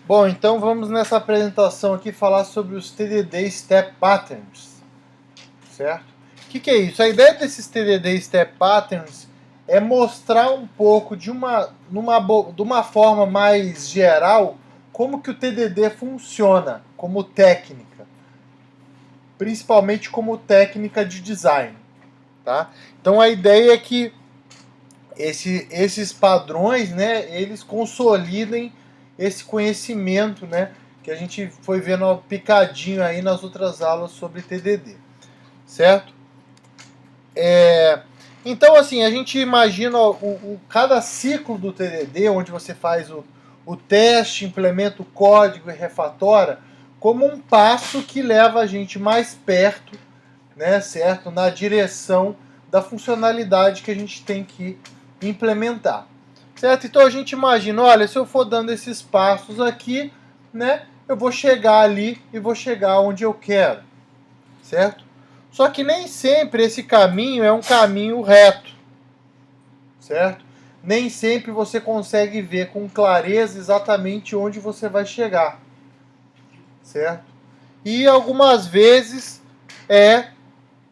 Bom, então vamos nessa apresentação aqui falar sobre os TDD Step Patterns, certo? O que é isso? A ideia desses TDD Step Patterns é mostrar um pouco de uma forma mais geral como que o TDD funciona como técnica, principalmente como técnica de design, tá? Então a ideia é que esses padrões, né, eles consolidem esse conhecimento, né, que a gente foi vendo picadinho aí nas outras aulas sobre TDD, certo? Então, assim, a gente imagina cada ciclo do TDD, onde você faz o teste, implementa o código e refatora, como um passo que leva a gente mais perto, né, certo? Na direção da funcionalidade que a gente tem que implementar, certo? Então a gente imagina, olha, se eu for dando esses passos aqui, né, eu vou chegar ali e vou chegar onde eu quero, certo? Só que nem sempre esse caminho é um caminho reto, certo? Nem sempre você consegue ver com clareza exatamente onde você vai chegar, certo? E algumas vezes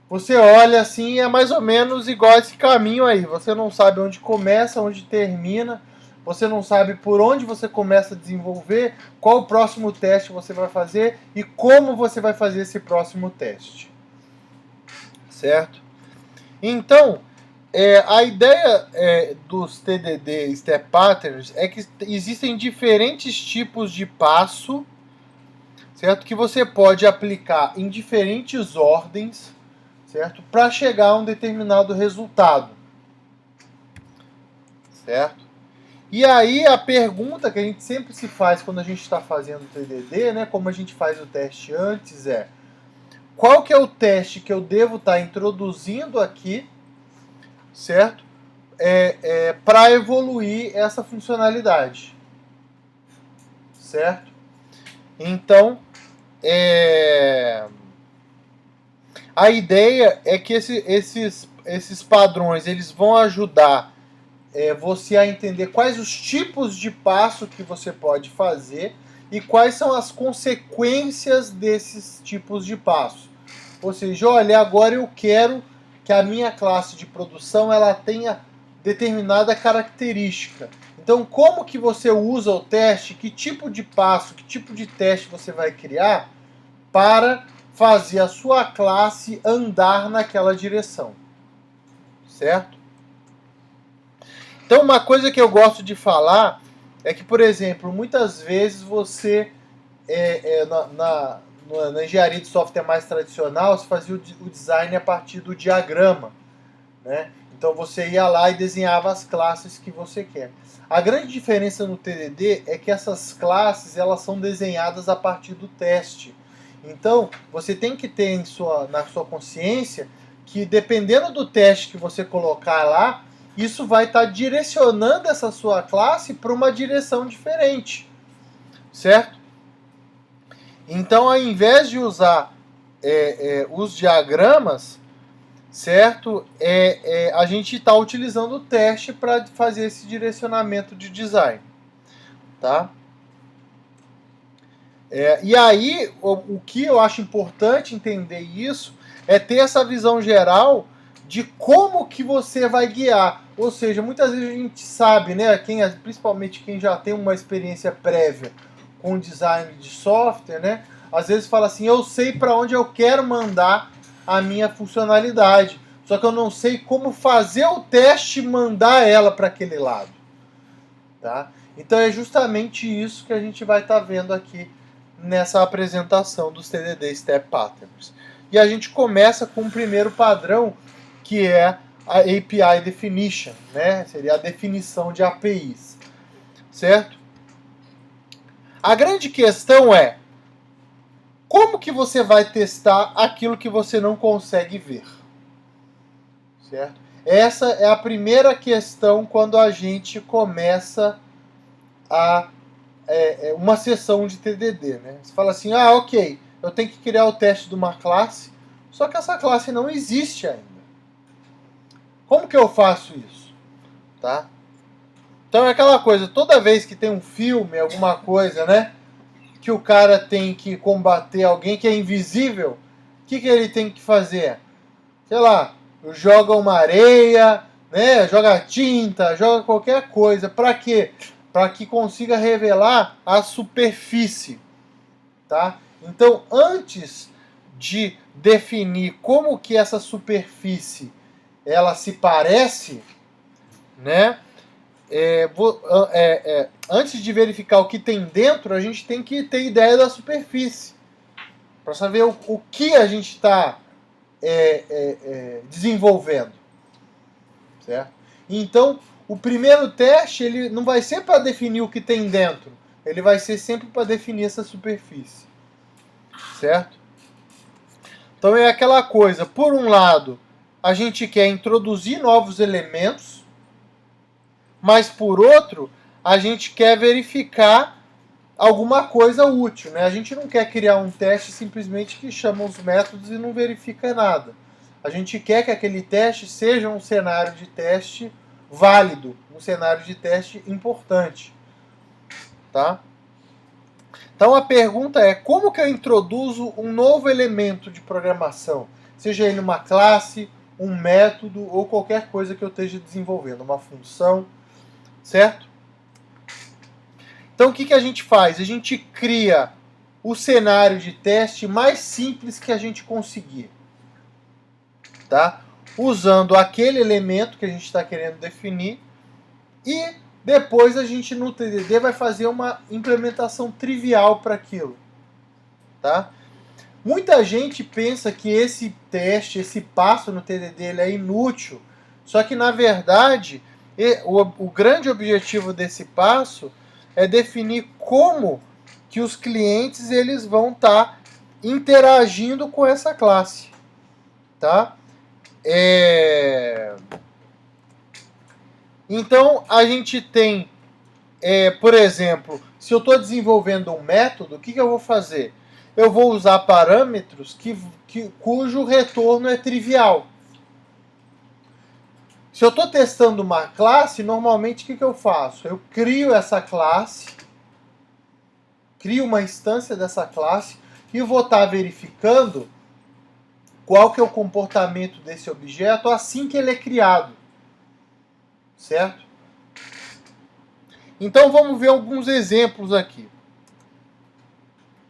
você olha assim, é mais ou menos igual esse caminho aí. Você não sabe onde começa, onde termina. Você não sabe por onde você começa a desenvolver, qual o próximo teste você vai fazer e como você vai fazer esse próximo teste. Certo? Então, a ideia dos TDD Step Patterns é que existem diferentes tipos de passo, certo? Que você pode aplicar em diferentes ordens, certo? Para chegar a um determinado resultado, certo? E aí a pergunta que a gente sempre se faz quando a gente está fazendo o TDD, né? Como a gente faz o teste antes, qual que é o teste que eu devo estar introduzindo aqui, certo? Para evoluir essa funcionalidade, certo? Então, a ideia é que esses padrões eles vão ajudar você a entender quais os tipos de passo que você pode fazer e quais são as consequências desses tipos de passo. Ou seja, olha, agora eu quero que a minha classe de produção ela tenha determinada característica. Então, como que você usa o teste, que tipo de passo, que tipo de teste você vai criar para fazer a sua classe andar naquela direção, certo? Então, uma coisa que eu gosto de falar é que, por exemplo, muitas vezes você, na engenharia de software mais tradicional, você fazia o design a partir do diagrama, né? Então, você ia lá e desenhava as classes que você quer. A grande diferença no TDD é que essas classes elas são desenhadas a partir do teste. Então, você tem que ter na sua consciência que, dependendo do teste que você colocar lá, isso vai estar direcionando essa sua classe para uma direção diferente, certo? Então, ao invés de usar os diagramas, certo? A gente está utilizando o teste para fazer esse direcionamento de design, tá? E aí, o que eu acho importante entender isso é ter essa visão geral de como que você vai guiar. Ou seja, muitas vezes a gente sabe, né, principalmente quem já tem uma experiência prévia com design de software, né, às vezes fala assim, eu sei para onde eu quero mandar a minha funcionalidade, só que eu não sei como fazer o teste e mandar ela para aquele lado. Tá? Então é justamente isso que a gente vai estar vendo aqui nessa apresentação dos TDD Step Patterns. E a gente começa com o primeiro padrão, que é a API Definition, né? Seria a definição de APIs, certo? A grande questão é como que você vai testar aquilo que você não consegue ver, certo? Essa é a primeira questão quando a gente começa uma sessão de TDD, né? Você fala assim, ok, eu tenho que criar o teste de uma classe, só que essa classe não existe ainda. Como que eu faço isso? Tá? Então é aquela coisa, toda vez que tem um filme, alguma coisa, né? que o cara tem que combater alguém que é invisível, o que ele tem que fazer? Sei lá, joga uma areia, né? Joga tinta, joga qualquer coisa. Para quê? Para que consiga revelar a superfície, tá? Então, antes de definir como que essa superfície ela se parece, né? Antes de verificar o que tem dentro, a gente tem que ter ideia da superfície para saber o que a gente está desenvolvendo, certo? Então, o primeiro teste ele não vai ser para definir o que tem dentro, ele vai ser sempre para definir essa superfície, certo? Então é aquela coisa, por um lado, a gente quer introduzir novos elementos, mas por outro, a gente quer verificar alguma coisa útil, né? A gente não quer criar um teste simplesmente que chama os métodos e não verifica nada. A gente quer que aquele teste seja um cenário de teste válido, um cenário de teste importante, tá? Então a pergunta é, como que eu introduzo um novo elemento de programação? Seja ele uma classe, um método ou qualquer coisa que eu esteja desenvolvendo, uma função, certo? Então o que a gente faz? A gente cria o cenário de teste mais simples que a gente conseguir, tá? Usando aquele elemento que a gente está querendo definir e depois a gente no TDD vai fazer uma implementação trivial para aquilo, tá? Muita gente pensa que esse teste, esse passo no TDD ele é inútil, só que na verdade o grande objetivo desse passo é definir como que os clientes eles vão estar interagindo com essa classe, tá? Então a gente tem, por exemplo, se eu estou desenvolvendo um método, o que eu vou fazer? Eu vou usar parâmetros cujo retorno é trivial. Se eu estou testando uma classe, normalmente o que eu faço? Eu crio essa classe, crio uma instância dessa classe e vou estar verificando qual que é o comportamento desse objeto assim que ele é criado, certo? Então vamos ver alguns exemplos aqui,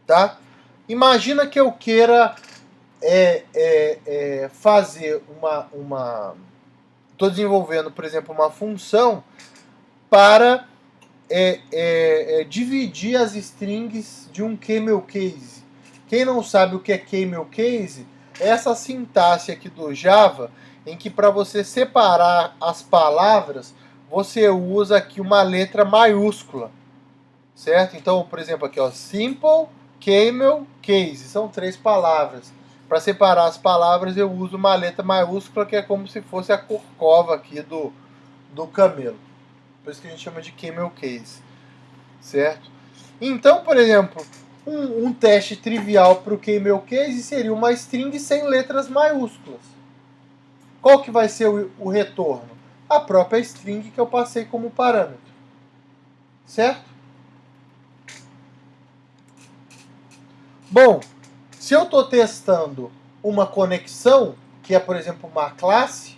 tá? Imagina que eu queira fazer estou desenvolvendo, por exemplo, uma função para dividir as strings de um camel case. Quem não sabe o que é camel case, é essa sintaxe aqui do Java, em que para você separar as palavras, você usa aqui uma letra maiúscula, certo? Então, por exemplo, aqui, ó, simple, camel, case, são 3 palavras. Para separar as palavras, eu uso uma letra maiúscula, que é como se fosse a corcova aqui do camelo. Por isso que a gente chama de camel case, certo? Então, por exemplo, um teste trivial para o camel case seria uma string sem letras maiúsculas. Qual que vai ser o retorno? A própria string que eu passei como parâmetro, certo? Bom, se eu estou testando uma conexão, que é, por exemplo, uma classe,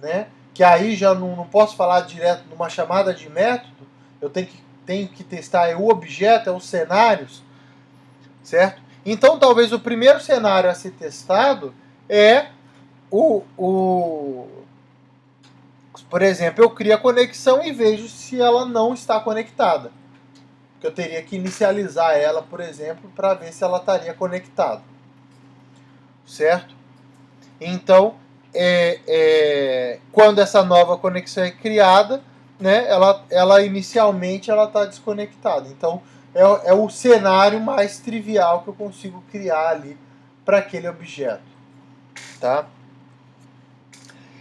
né, que aí já não posso falar direto numa chamada de método, eu tenho que testar o objeto, os cenários, certo? Então, talvez o primeiro cenário a ser testado é por exemplo, eu crio a conexão e vejo se ela não está conectada. Porque eu teria que inicializar ela, por exemplo, para ver se ela estaria conectada. Certo? Então, quando essa nova conexão é criada, né, ela inicialmente está desconectada. Então, é o cenário mais trivial que eu consigo criar ali para aquele objeto. Tá?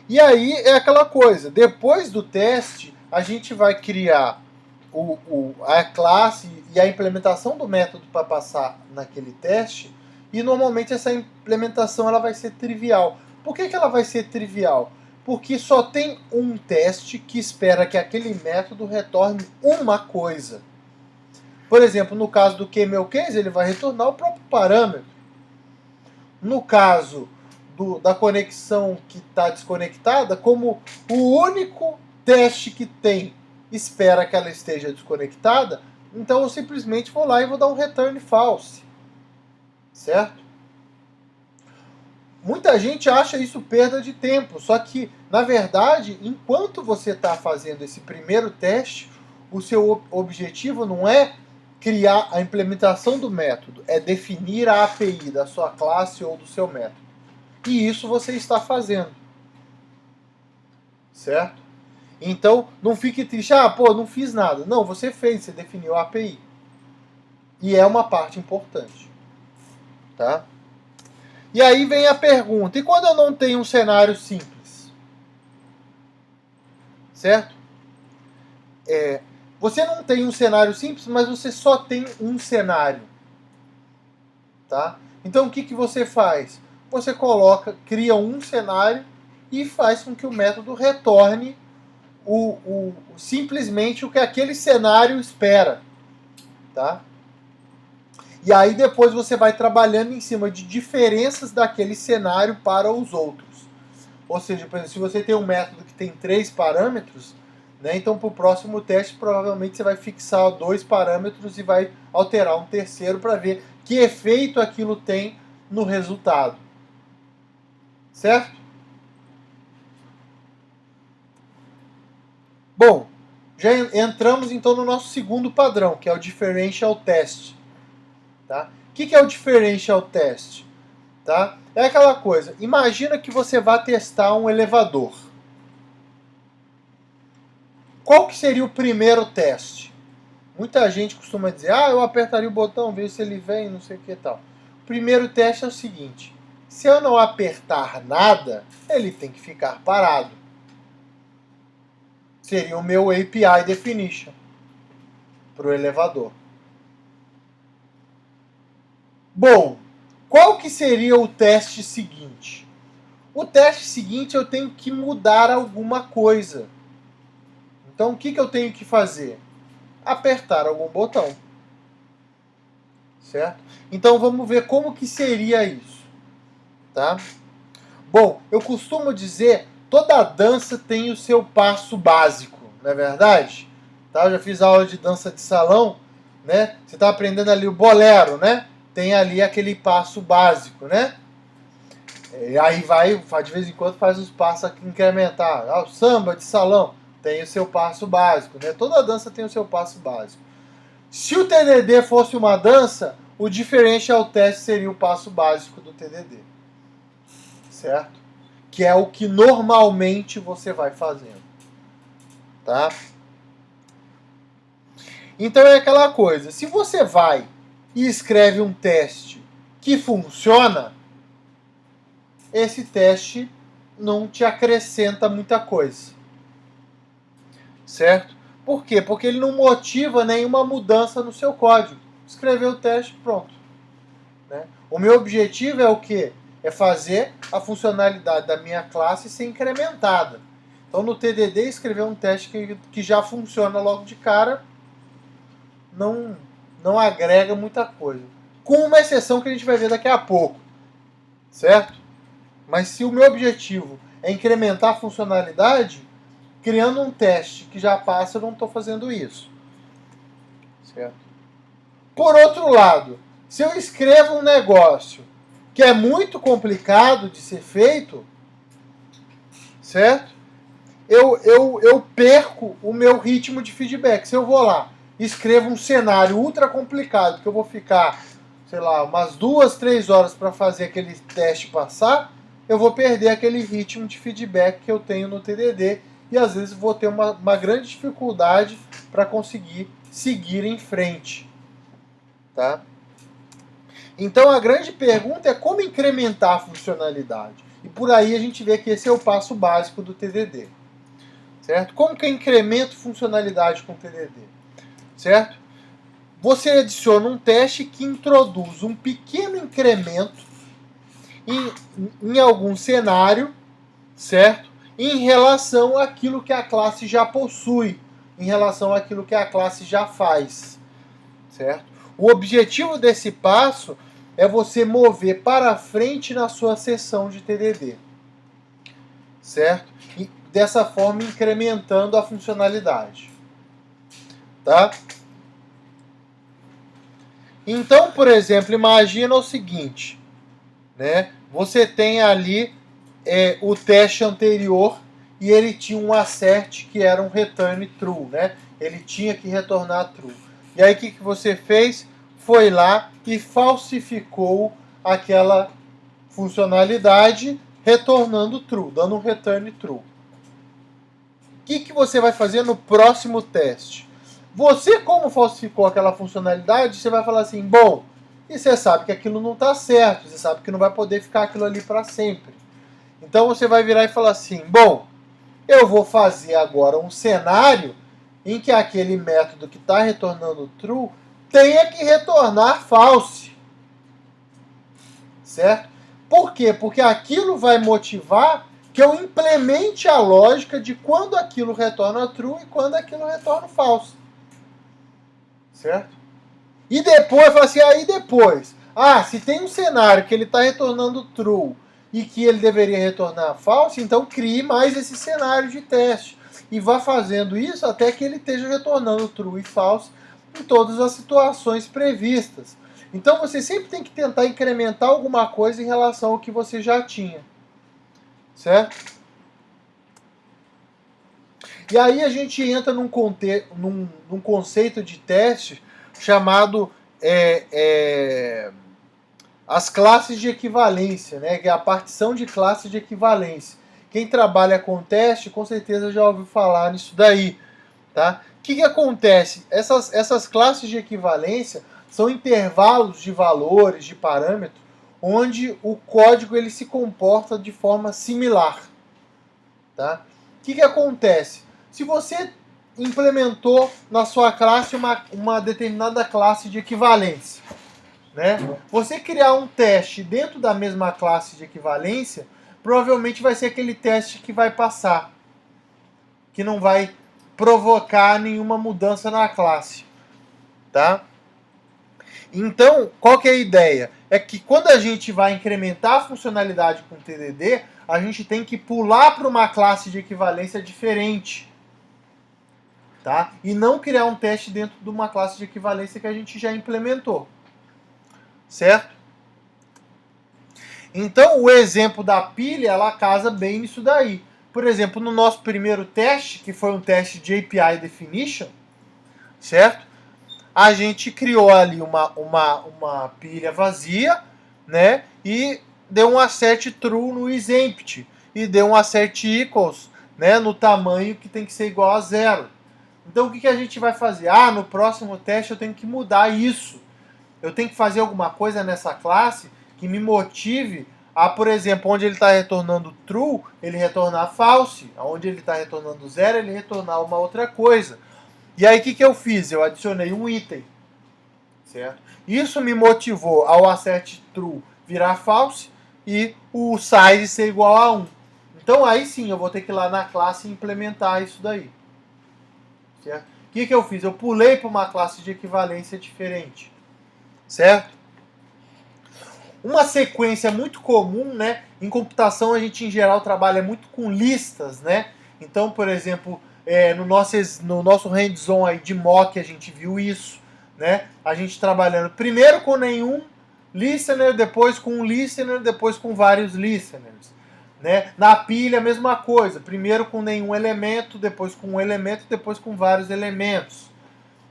E aí é aquela coisa, depois do teste, a gente vai criar a classe e a implementação do método para passar naquele teste, e normalmente essa implementação ela vai ser trivial. Por que ela vai ser trivial? Porque só tem um teste que espera que aquele método retorne uma coisa. Por exemplo, no caso do camel case, ele vai retornar o próprio parâmetro. No caso da conexão que está desconectada, como o único teste que tem espera que ela esteja desconectada, então eu simplesmente vou lá e vou dar um return false. Certo? Muita gente acha isso perda de tempo, só que, na verdade, enquanto você está fazendo esse primeiro teste, o seu objetivo não é criar a implementação do método, é definir a API da sua classe ou do seu método. E isso você está fazendo. Certo? Então, não fique triste, não fiz nada. Não, você fez, você definiu a API. E é uma parte importante. Tá? E aí vem a pergunta, e quando eu não tenho um cenário simples? Certo? Você não tem um cenário simples, mas você só tem um cenário. Tá? Então o que você faz? Você cria um cenário e faz com que o método retorne simplesmente o que aquele cenário espera. Tá? E aí depois você vai trabalhando em cima de diferenças daquele cenário para os outros. Ou seja, por exemplo, se você tem um método que tem 3 parâmetros, né, então para o próximo teste provavelmente você vai fixar 2 parâmetros e vai alterar um terceiro para ver que efeito aquilo tem no resultado. Certo? Bom, já entramos então no nosso segundo padrão, que é o Differential Test. Tá? O que é o Differential Test? Tá? É aquela coisa, imagina que você vai testar um elevador. Qual que seria o primeiro teste? Muita gente costuma dizer, eu apertaria o botão, ver se ele vem, não sei o que e tal. O primeiro teste é o seguinte, se eu não apertar nada, ele tem que ficar parado. Seria o meu API definition para o elevador. Bom, qual que seria o teste seguinte? O teste seguinte eu tenho que mudar alguma coisa. Então o que eu tenho que fazer? Apertar algum botão. Certo? Então vamos ver como que seria isso. Tá? Bom, eu costumo dizer, toda dança tem o seu passo básico, não é verdade? Tá? Eu já fiz aula de dança de salão, né? Você está aprendendo ali o bolero, né? Tem ali aquele passo básico, né? E aí de vez em quando faz os passos incrementar. O samba de salão tem o seu passo básico, né? Toda dança tem o seu passo básico. Se o TDD fosse uma dança, o Differential Test seria o passo básico do TDD. Certo? Que é o que normalmente você vai fazendo. Tá? Então é aquela coisa, se você vai e escreve um teste que funciona, esse teste não te acrescenta muita coisa. Certo? Por quê? Porque ele não motiva nenhuma mudança no seu código. Escreveu o teste, pronto. Né? O meu objetivo é o quê? É fazer a funcionalidade da minha classe ser incrementada. Então no TDD escrever um teste que já funciona logo de cara não agrega muita coisa. Com uma exceção que a gente vai ver daqui a pouco. Certo? Mas se o meu objetivo é incrementar a funcionalidade, criando um teste que já passa, eu não estou fazendo isso. Certo? Por outro lado, se eu escrevo um negócio que é muito complicado de ser feito, certo? Eu perco o meu ritmo de feedback. Se eu vou lá, escrevo um cenário ultra complicado, que eu vou ficar, sei lá, umas 2, 3 horas para fazer aquele teste passar, eu vou perder aquele ritmo de feedback que eu tenho no TDD e às vezes vou ter uma grande dificuldade para conseguir seguir em frente. Tá? Então a grande pergunta é como incrementar a funcionalidade. E por aí a gente vê que esse é o passo básico do TDD. Certo? Como que eu incremento funcionalidade com o TDD? Certo? Você adiciona um teste que introduz um pequeno incremento em algum cenário, certo? Em relação àquilo que a classe já possui, em relação àquilo que a classe já faz. certo? O objetivo desse passo é você mover para frente na sua sessão de TDD, certo? E dessa forma incrementando a funcionalidade, tá? Então, por exemplo, imagina o seguinte, né? Você tem ali o teste anterior e ele tinha um assert que era um return true, né? Ele tinha que retornar true. E aí o que você fez? Foi lá e falsificou aquela funcionalidade retornando true, dando um return true. O que você vai fazer no próximo teste? Você, como falsificou aquela funcionalidade, você vai falar assim, bom, e você sabe que aquilo não está certo, você sabe que não vai poder ficar aquilo ali para sempre. Então você vai virar e falar assim, bom, eu vou fazer agora um cenário em que aquele método que está retornando true tenha que retornar false. Certo? Por quê? Porque aquilo vai motivar que eu implemente a lógica de quando aquilo retorna true e quando aquilo retorna false. Certo? E depois, fala assim, aí depois, se tem um cenário que ele está retornando true e que ele deveria retornar false, então crie mais esse cenário de teste. E vá fazendo isso até que ele esteja retornando true e false em todas as situações previstas. Então você sempre tem que tentar incrementar alguma coisa em relação ao que você já tinha. Certo? E aí a gente entra num conceito de teste chamado as classes de equivalência, né? Que é a partição de classe de equivalência. Quem trabalha com teste, com certeza já ouviu falar nisso daí. Tá? O que acontece? Essas classes de equivalência são intervalos de valores, de parâmetros, onde o código ele se comporta de forma similar. Tá? O que acontece? Se você implementou na sua classe uma determinada classe de equivalência, né? Você criar um teste dentro da mesma classe de equivalência, provavelmente vai ser aquele teste que vai passar, que não vai provocar nenhuma mudança na classe. Tá? Então, qual que é a ideia? É que quando a gente vai incrementar a funcionalidade com o TDD, a gente tem que pular para uma classe de equivalência diferente. Tá? E não criar um teste dentro de uma classe de equivalência que a gente já implementou. Certo? Então, o exemplo da pilha, ela casa bem nisso daí. Por exemplo, no nosso primeiro teste, que foi um teste de API Definition, certo? A gente criou ali uma pilha vazia, né? E deu um assert true no isEmpty. E deu um assert equals, né? No tamanho que tem que ser igual a 0. Então, o que a gente vai fazer? No próximo teste eu tenho que mudar isso. Eu tenho que fazer alguma coisa nessa classe que me motive a, por exemplo, onde ele está retornando true, ele retornar false. Onde ele está retornando 0, ele retornar uma outra coisa. E aí, o que eu fiz? Eu adicionei um item. Certo? Isso me motivou ao assert true virar false e o size ser igual a 1. Então, aí sim, eu vou ter que ir lá na classe e implementar isso daí. Certo? O que eu fiz? Eu pulei para uma classe de equivalência diferente. Certo? Uma sequência muito comum, né? Em computação a gente em geral trabalha muito com listas, né? Então, por exemplo, no nosso hands-on aí de mock a gente viu isso, né? A gente trabalhando primeiro com nenhum listener, depois com um listener, depois com vários listeners, né? Na pilha a mesma coisa, primeiro com nenhum elemento, depois com um elemento, depois com vários elementos.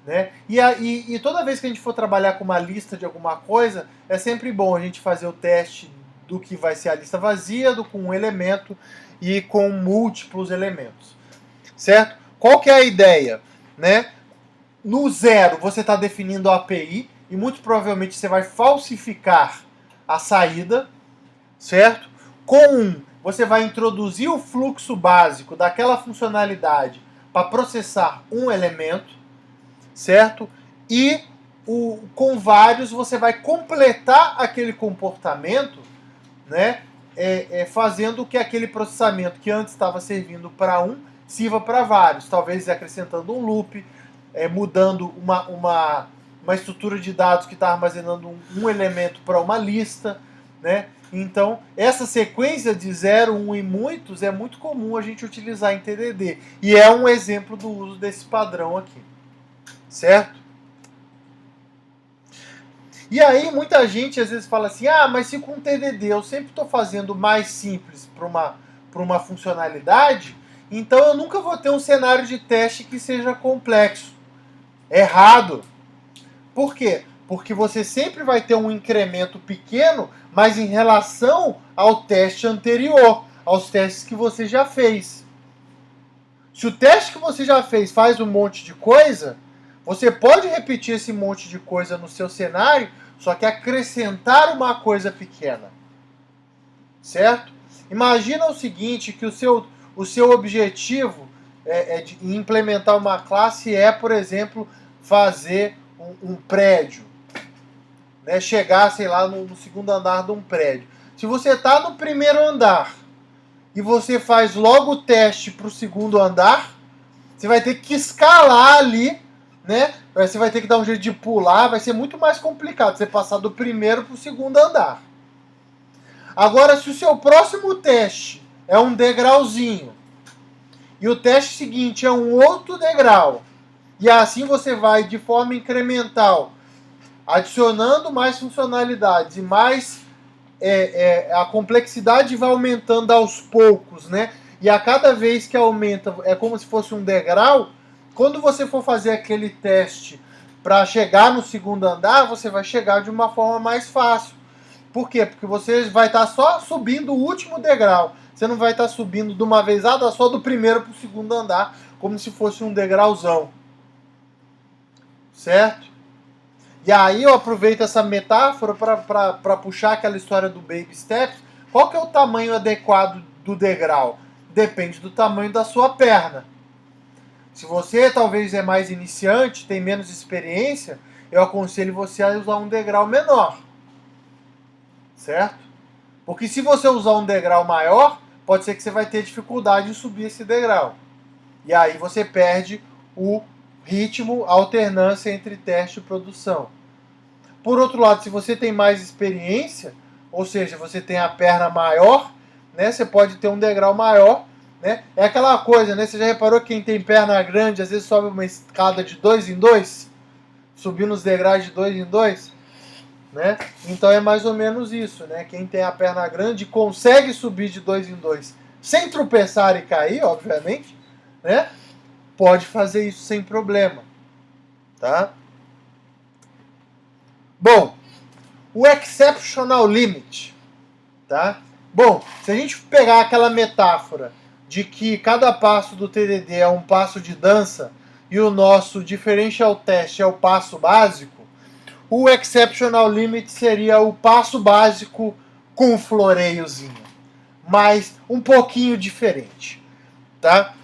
Né? E toda vez que a gente for trabalhar com uma lista de alguma coisa, é sempre bom a gente fazer o teste do que vai ser a lista vazia, com um elemento e com múltiplos elementos. Certo? Qual que é a ideia? Né? No 0 você está definindo a API e muito provavelmente você vai falsificar a saída. Certo? Com 1 você vai introduzir o fluxo básico daquela funcionalidade para processar um elemento. Certo? E com vários você vai completar aquele comportamento, né? Fazendo que aquele processamento que antes estava servindo para um, sirva para vários. Talvez acrescentando um loop, mudando uma uma estrutura de dados que está armazenando um elemento para uma lista, né? Então, essa sequência de 0, 1 e muitos é muito comum a gente utilizar em TDD. E é um exemplo do uso desse padrão aqui. Certo? E aí, muita gente às vezes fala assim, mas se com TDD eu sempre estou fazendo mais simples para uma funcionalidade, então eu nunca vou ter um cenário de teste que seja complexo. Errado. Por quê? Porque você sempre vai ter um incremento pequeno, mas em relação ao teste anterior, aos testes que você já fez. Se o teste que você já fez faz um monte de coisa, você pode repetir esse monte de coisa no seu cenário, só que acrescentar uma coisa pequena. Certo? Imagina o seguinte, que o seu objetivo de implementar uma classe é, por exemplo, fazer um prédio. Né, chegar, sei lá, no segundo andar de um prédio. Se você está no primeiro andar e você faz logo o teste para o segundo andar, você vai ter que escalar ali, né? Você vai ter que dar um jeito de pular, vai ser muito mais complicado você passar do primeiro para o segundo andar. Agora, se o seu próximo teste é um degrauzinho e o teste seguinte é um outro degrau, e assim você vai de forma incremental adicionando mais funcionalidades e mais a complexidade vai aumentando aos poucos, né? E a cada vez que aumenta, é como se fosse um degrau. Quando você for fazer aquele teste para chegar no segundo andar, você vai chegar de uma forma mais fácil. Por quê? Porque você vai estar só subindo o último degrau. Você não vai estar subindo de uma vez só do primeiro para o segundo andar, como se fosse um degrauzão. Certo? E aí eu aproveito essa metáfora para puxar aquela história do baby steps. Qual que é o tamanho adequado do degrau? Depende do tamanho da sua perna. Se você talvez é mais iniciante, tem menos experiência, eu aconselho você a usar um degrau menor. Certo? Porque se você usar um degrau maior, pode ser que você vai ter dificuldade em subir esse degrau. E aí você perde o ritmo, a alternância entre teste e produção. Por outro lado, se você tem mais experiência, ou seja, você tem a perna maior, né, você pode ter um degrau maior. Né? É aquela coisa, né? Você já reparou que quem tem perna grande às vezes sobe uma escada de 2 em 2? Subindo os degraus de 2 em 2? Né? Então é mais ou menos isso. Né? Quem tem a perna grande consegue subir de 2 em 2 sem tropeçar e cair, obviamente. Né? Pode fazer isso sem problema. Tá? Bom, o exceptional limit, tá? Bom, se a gente pegar aquela metáfora de que cada passo do TDD é um passo de dança e o nosso differential test é o passo básico, o exceptional limit seria o passo básico com um floreiozinho, mas um pouquinho diferente, tá?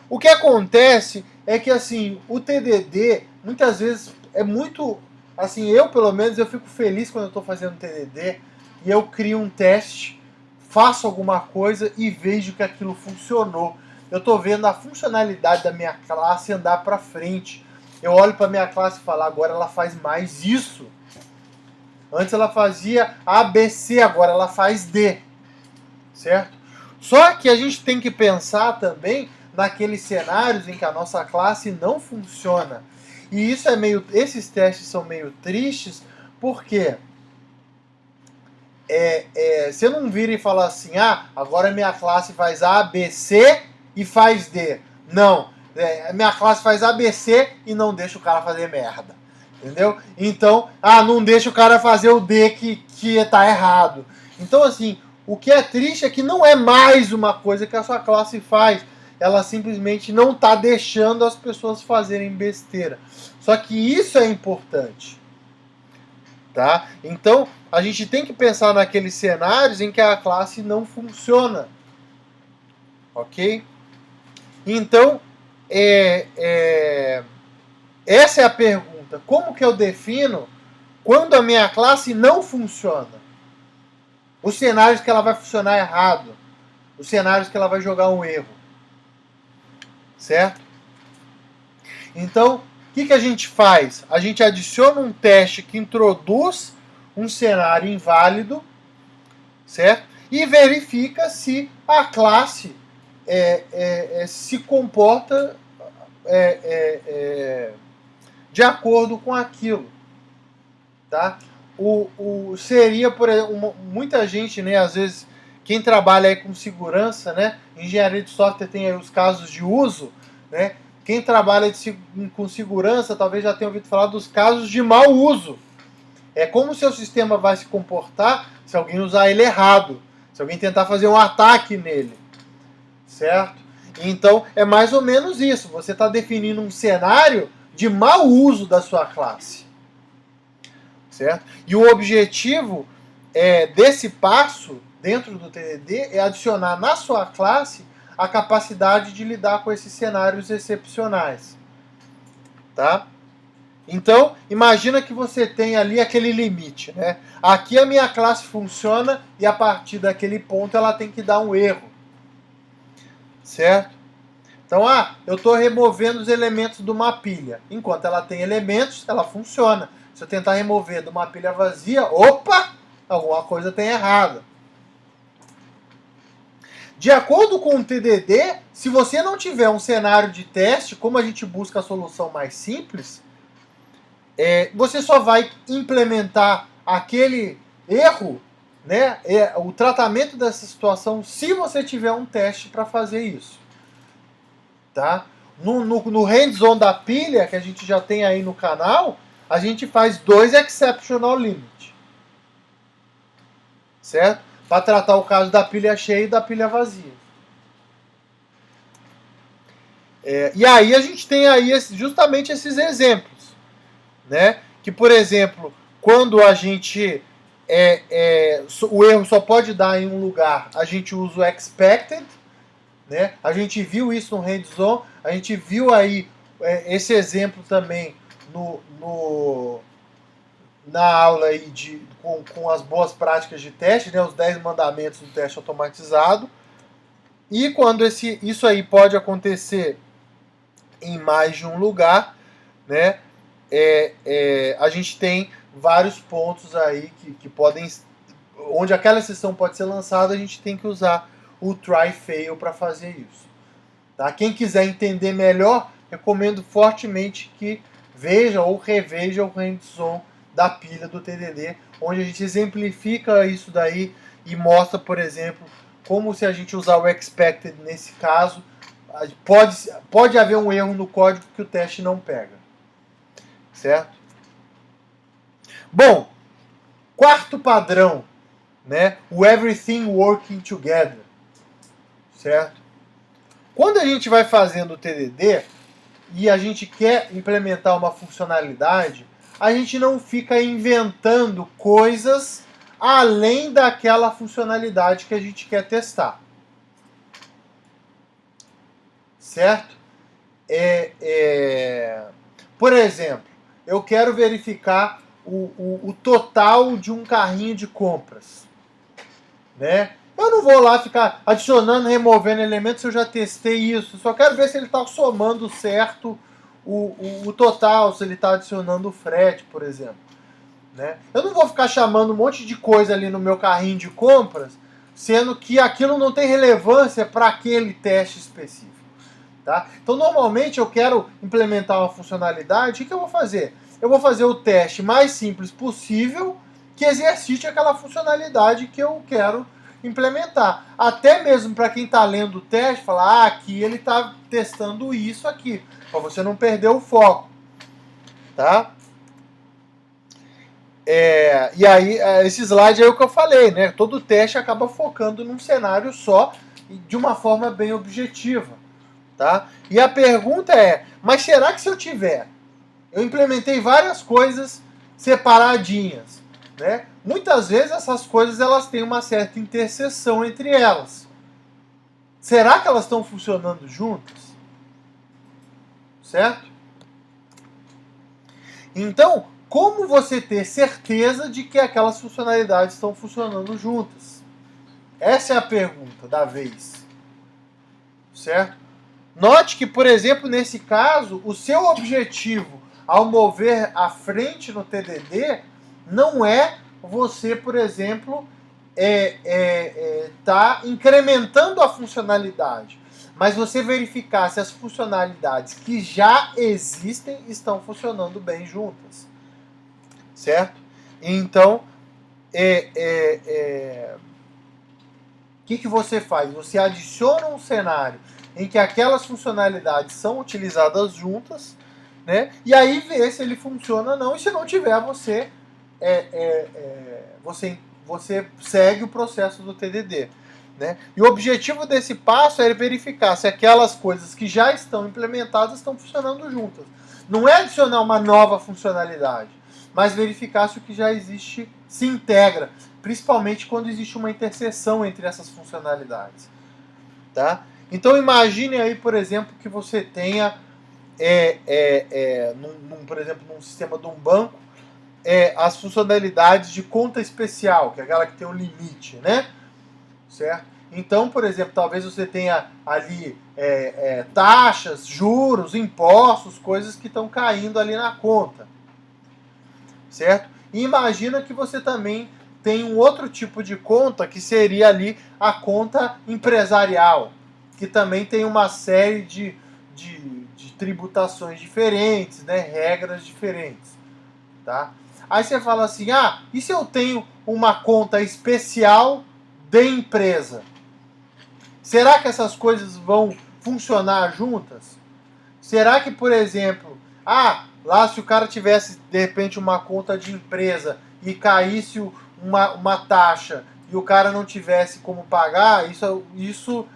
O que acontece é que assim, o TDD muitas vezes é muito, assim, eu pelo menos eu fico feliz quando eu estou fazendo TDD e eu crio um teste, faço alguma coisa e vejo que aquilo funcionou. Eu estou vendo a funcionalidade da minha classe andar para frente. Eu olho para minha classe e falo, agora ela faz mais isso. Antes ela fazia A, B, C, agora ela faz D. Certo? Só que a gente tem que pensar também naqueles cenários em que a nossa classe não funciona. E isso esses testes são meio tristes, porque você não vira e fala assim, agora minha classe faz A, B, C e faz D. Não, minha classe faz A, B, C e não deixa o cara fazer merda. Entendeu? Então, não deixa o cara fazer o D que tá errado. Então, assim, o que é triste é que não é mais uma coisa que a sua classe faz. Ela simplesmente não está deixando as pessoas fazerem besteira. Só que isso é importante. Tá? Então, a gente tem que pensar naqueles cenários em que a classe não funciona. Ok? Então, essa é a pergunta. Como que eu defino quando a minha classe não funciona? Os cenários que ela vai funcionar errado. Os cenários que ela vai jogar um erro. Certo? Então, que a gente faz? A gente adiciona um teste que introduz um cenário inválido, certo? E verifica se a classe se comporta de acordo com aquilo, tá? Seria, por exemplo, muita gente, né, às vezes, quem trabalha aí com segurança, né, engenharia de software tem aí os casos de uso, né, quem trabalha com segurança talvez já tenha ouvido falar dos casos de mau uso. É como o seu sistema vai se comportar se alguém usar ele errado, se alguém tentar fazer um ataque nele, certo? Então, é mais ou menos isso. Você está definindo um cenário de mau uso da sua classe, certo? E o objetivo desse passo dentro do TDD é adicionar na sua classe a capacidade de lidar com esses cenários excepcionais, tá? Então, imagina que você tem ali aquele limite, né? Aqui a minha classe funciona e a partir daquele ponto ela tem que dar um erro, certo? Então, eu estou removendo os elementos de uma pilha. Enquanto ela tem elementos, ela funciona. Se eu tentar remover de uma pilha vazia, opa, alguma coisa tem errado. De acordo com o TDD, se você não tiver um cenário de teste, como a gente busca a solução mais simples, você só vai implementar aquele erro, né, o tratamento dessa situação, se você tiver um teste para fazer isso. Tá? No hands-on da pilha, que a gente já tem aí no canal, a gente faz 2 exceptional limit. Certo? Para tratar o caso da pilha cheia e da pilha vazia. E aí a gente tem aí justamente esses exemplos, né? Que, por exemplo, quando a gente o erro só pode dar em um lugar, a gente usa o expected, né? A gente viu isso no hands-on, a gente viu aí esse exemplo também na aula aí com as boas práticas de teste, né? Os 10 mandamentos do teste automatizado. E quando isso aí pode acontecer em mais de um lugar, né? A gente tem vários pontos aí que podem, onde aquela exceção pode ser lançada, a gente tem que usar o try-fail para fazer isso. Tá? Quem quiser entender melhor, recomendo fortemente que veja ou reveja o hands-on da pilha do TDD, onde a gente exemplifica isso daí e mostra, por exemplo, como se a gente usar o expected nesse caso, pode haver um erro no código que o teste não pega. Certo? Bom, quarto padrão, né? O everything working together. Certo? Quando a gente vai fazendo o TDD e a gente quer implementar uma funcionalidade, a gente não fica inventando coisas além daquela funcionalidade que a gente quer testar. Certo? Por exemplo, eu quero verificar o total de um carrinho de compras, né? Eu não vou lá ficar adicionando, removendo elementos se eu já testei isso. Só quero ver se ele está somando certo o total, se ele está adicionando o frete, por exemplo. Né? Eu não vou ficar chamando um monte de coisa ali no meu carrinho de compras, sendo que aquilo não tem relevância para aquele teste específico. Tá? Então, normalmente, eu quero implementar uma funcionalidade, o que eu vou fazer? Eu vou fazer o teste mais simples possível que exercite aquela funcionalidade que eu quero implementar. Até mesmo para quem está lendo o teste, falar, aqui ele está testando isso aqui, para você não perder o foco. Tá? E aí, esse slide é o que eu falei, né? Todo teste acaba focando num cenário só, de uma forma bem objetiva. Tá? E a pergunta é, mas será que se eu implementei várias coisas separadinhas, né? Muitas vezes essas coisas elas têm uma certa interseção entre elas. Será que elas estão funcionando juntas? Certo? Então, como você ter certeza de que aquelas funcionalidades estão funcionando juntas? Essa é a pergunta da vez. Certo? Note que, por exemplo, nesse caso, o seu objetivo ao mover à frente no TDD não é você, por exemplo, tá incrementando a funcionalidade, mas você verificar se as funcionalidades que já existem estão funcionando bem juntas, certo? Então, o que você faz? Você adiciona um cenário em que aquelas funcionalidades são utilizadas juntas, né? E aí vê se ele funciona ou não. E se não tiver, você segue o processo do TDD, né? E o objetivo desse passo é verificar se aquelas coisas que já estão implementadas estão funcionando juntas. Não é adicionar uma nova funcionalidade, mas verificar se o que já existe se integra, principalmente quando existe uma interseção entre essas funcionalidades, tá? Então imagine aí, por exemplo, que você tenha, por exemplo, num sistema de um banco, as funcionalidades de conta especial, que é aquela que tem um limite, né? Certo? Então, por exemplo, talvez você tenha ali taxas, juros, impostos, coisas que estão caindo ali na conta, certo? E imagina que você também tem um outro tipo de conta, que seria ali a conta empresarial, que também tem uma série de tributações diferentes, né? Regras diferentes, tá? Aí você fala assim, e se eu tenho uma conta especial de empresa? Será que essas coisas vão funcionar juntas? Será que, por exemplo, lá se o cara tivesse, de repente, uma conta de empresa e caísse uma taxa e o cara não tivesse como pagar, isso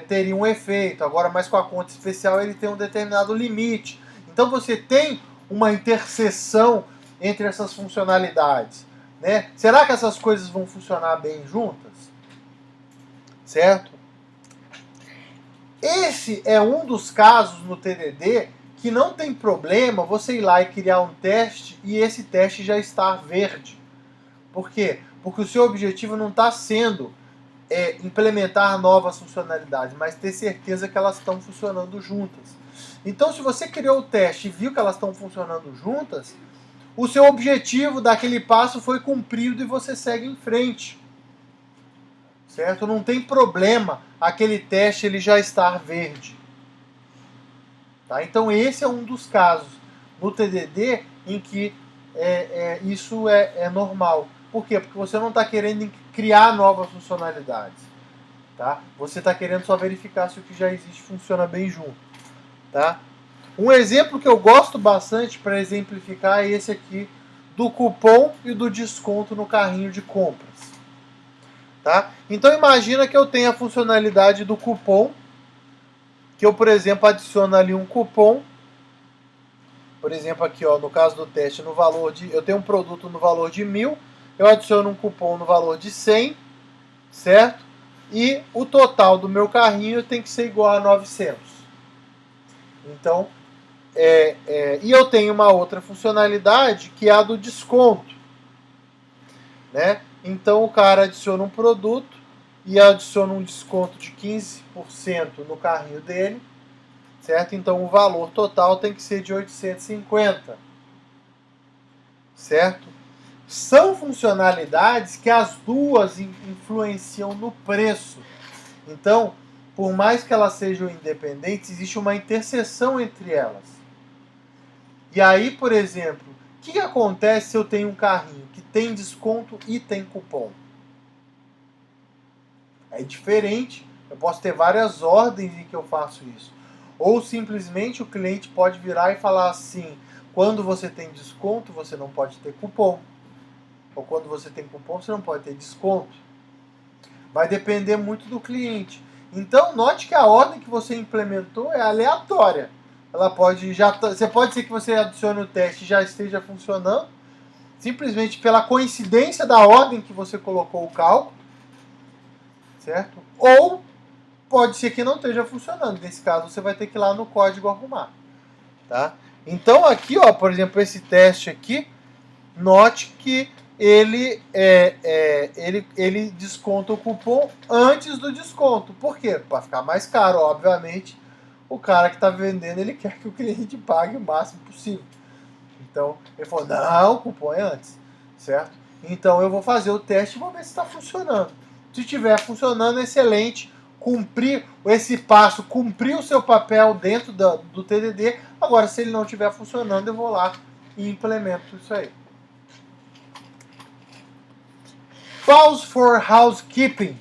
teria um efeito. Agora, mas com a conta especial, ele tem um determinado limite. Então, você tem uma interseção entre essas funcionalidades, né? Será que essas coisas vão funcionar bem juntas? Certo? Esse é um dos casos no TDD que não tem problema você ir lá e criar um teste e esse teste já estar verde. Por quê? Porque o seu objetivo não está sendo implementar novas funcionalidades, mas ter certeza que elas estão funcionando juntas. Então, se você criou o teste e viu que elas estão funcionando juntas, o seu objetivo daquele passo foi cumprido e você segue em frente. Certo? Não tem problema aquele teste ele já estar verde. Tá? Então esse é um dos casos no TDD em que isso é normal. Por quê? Porque você não está querendo criar novas funcionalidades. Tá? Você está querendo só verificar se o que já existe funciona bem junto. Tá? Um exemplo que eu gosto bastante para exemplificar é esse aqui do cupom e do desconto no carrinho de compras. Tá? Então imagina que eu tenho a funcionalidade do cupom, que eu, por exemplo, adiciono ali um cupom, por exemplo, aqui no caso do teste, eu tenho um produto no valor de 1.000, eu adiciono um cupom no valor de 100, certo? E o total do meu carrinho tem que ser igual a 900. Então, e eu tenho uma outra funcionalidade que é a do desconto, né? Então o cara adiciona um produto e adiciona um desconto de 15% no carrinho dele, certo? Então o valor total tem que ser de 850, certo? São funcionalidades que as duas influenciam no preço. Então, por mais que elas sejam independentes, existe uma interseção entre elas. E aí, por exemplo, o que acontece se eu tenho um carrinho que tem desconto e tem cupom? É diferente, eu posso ter várias ordens em que eu faço isso. Ou simplesmente o cliente pode virar e falar assim, quando você tem desconto, você não pode ter cupom. Ou quando você tem cupom, você não pode ter desconto. Vai depender muito do cliente. Então, note que a ordem que você implementou é aleatória. Você pode ser que você adicione o teste e já esteja funcionando, simplesmente pela coincidência da ordem que você colocou o cálculo, certo? Ou pode ser que não esteja funcionando. Nesse caso, você vai ter que ir lá no código arrumar, tá? Então aqui, por exemplo, esse teste aqui, note que ele desconta o cupom antes do desconto. Por quê? Para ficar mais caro, obviamente. O cara que está vendendo, ele quer que o cliente pague o máximo possível. Então, ele falou, não, o cupom é antes, certo? Então, eu vou fazer o teste e vou ver se está funcionando. Se estiver funcionando, excelente. Cumprir esse passo, cumprir o seu papel dentro do TDD. Agora, se ele não estiver funcionando, eu vou lá e implemento isso aí. Pause for housekeeping,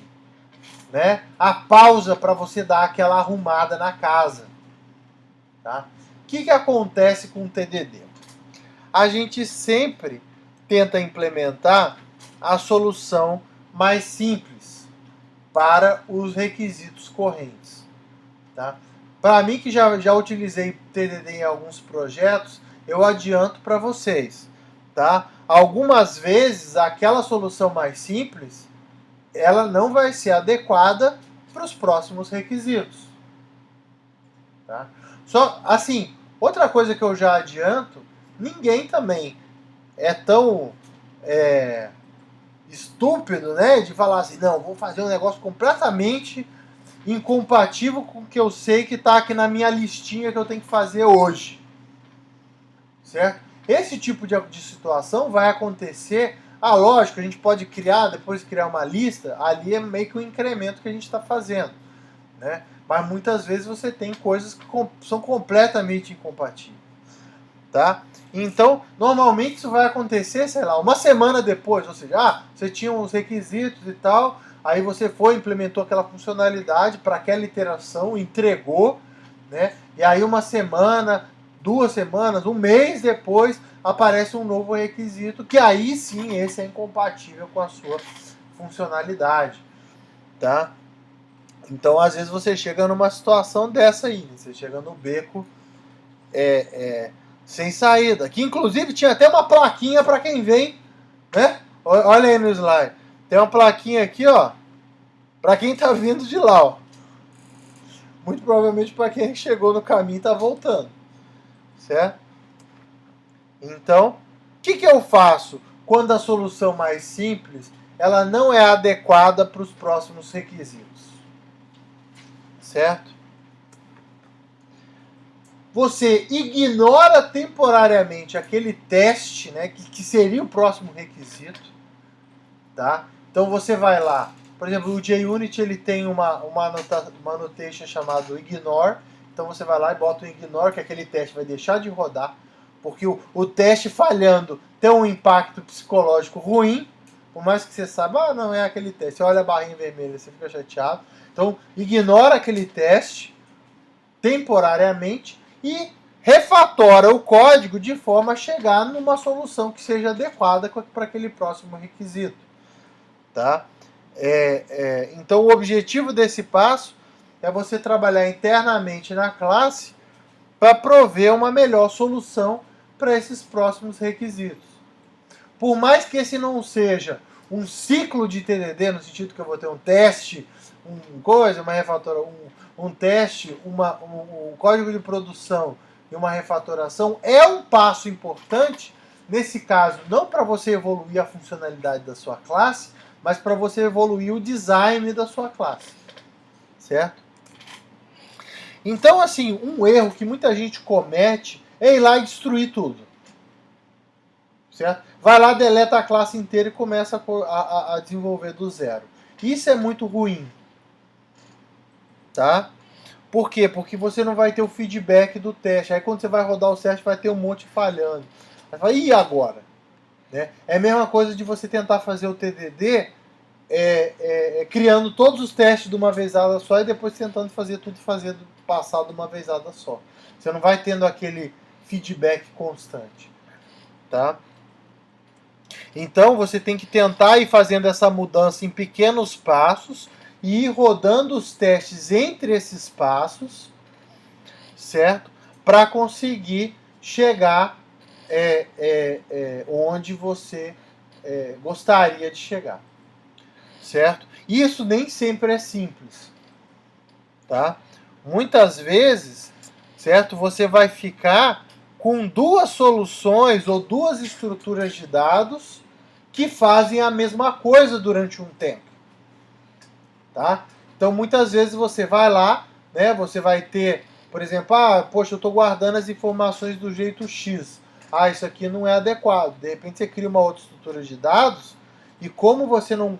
né? A pausa para você dar aquela arrumada na casa. Tá? O que acontece com o TDD? A gente sempre tenta implementar a solução mais simples para os requisitos correntes. Tá? Para mim, que já utilizei TDD em alguns projetos, eu adianto para vocês. Tá? Algumas vezes, aquela solução mais simples, ela não vai ser adequada para os próximos requisitos. Tá? Só, assim, outra coisa que eu já adianto, ninguém também é tão estúpido, né, de falar assim, não, vou fazer um negócio completamente incompatível com o que eu sei que está aqui na minha listinha que eu tenho que fazer hoje. Certo? Esse tipo de situação vai acontecer. Lógico, a gente pode depois criar uma lista, ali é meio que um incremento que a gente está fazendo. Né? Mas muitas vezes você tem coisas que são completamente incompatíveis. Tá? Então, normalmente isso vai acontecer, sei lá, uma semana depois, ou seja, você tinha uns requisitos e tal, aí você implementou aquela funcionalidade para aquela iteração, entregou, né? E aí uma semana, 2 semanas, um mês depois, aparece um novo requisito, que aí sim esse é incompatível com a sua funcionalidade, tá? Então, às vezes você chega numa situação dessa aí, né? Você chega no beco sem saída. Que inclusive tinha até uma plaquinha para quem vem, né? Olha aí no slide. Tem uma plaquinha aqui, ó, para quem tá vindo de lá, ó. Muito provavelmente para quem chegou no caminho e tá voltando. Certo? Então, o que eu faço quando a solução mais simples ela não é adequada para os próximos requisitos? Certo? Você ignora temporariamente aquele teste, né, que seria o próximo requisito, tá? Então você vai lá, por exemplo, o JUnit ele tem uma annotation chamada ignore, então você vai lá e bota o ignore, que aquele teste vai deixar de rodar, porque o teste falhando tem um impacto psicológico ruim, por mais que você saiba, não é aquele teste, você olha a barrinha vermelha, você fica chateado, então ignora aquele teste temporariamente e refatora o código de forma a chegar numa solução que seja adequada para aquele próximo requisito. Tá? Então o objetivo desse passo é você trabalhar internamente na classe para prover uma melhor solução para esses próximos requisitos. Por mais que esse não seja um ciclo de TDD, no sentido que eu vou ter um teste, uma refatora, um teste, um código de produção e uma refatoração, é um passo importante, nesse caso, não para você evoluir a funcionalidade da sua classe, mas para você evoluir o design da sua classe. Certo? Então, assim, um erro que muita gente comete é ir lá e destruir tudo. Certo? Vai lá, deleta a classe inteira e começa a desenvolver do zero. Isso é muito ruim. Tá? Por quê? Porque você não vai ter o feedback do teste. Aí quando você vai rodar o teste, vai ter um monte falhando. Aí fala, e agora? Né? É a mesma coisa de você tentar fazer o TDD criando todos os testes de uma vezada só e depois tentando fazer tudo passar de uma vezada só. Você não vai tendo aquele feedback constante. Tá? Então você tem que tentar ir fazendo essa mudança em pequenos passos e ir rodando os testes entre esses passos, certo? Para conseguir chegar onde você gostaria de chegar, certo? Isso nem sempre é simples, tá? Muitas vezes, certo? Você vai ficar com 2 soluções ou 2 estruturas de dados que fazem a mesma coisa durante um tempo. Tá? Então, muitas vezes você vai lá, né, você vai ter, por exemplo, poxa, eu estou guardando as informações do jeito X. Isso aqui não é adequado. De repente você cria uma outra estrutura de dados e como você não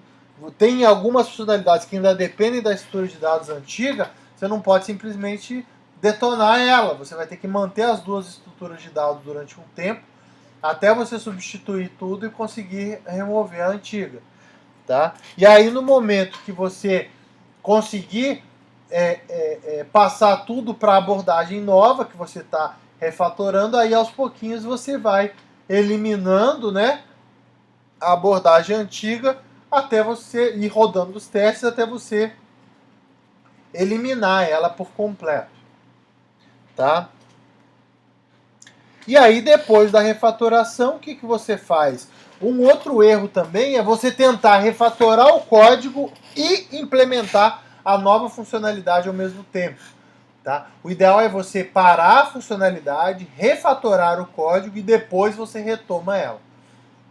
tem algumas funcionalidades que ainda dependem da estrutura de dados antiga, você não pode simplesmente detonar ela. Você vai ter que manter as duas estruturas de dados durante um tempo até você substituir tudo e conseguir remover a antiga. Tá? E aí no momento que você conseguir passar tudo para a abordagem nova que você está refatorando, aí aos pouquinhos você vai eliminando, né, a abordagem antiga até você ir rodando os testes até você eliminar ela por completo. Tá? E aí depois da refatoração, o que você faz? Um outro erro também é você tentar refatorar o código e implementar a nova funcionalidade ao mesmo tempo. Tá? O ideal é você parar a funcionalidade, refatorar o código e depois você retoma ela.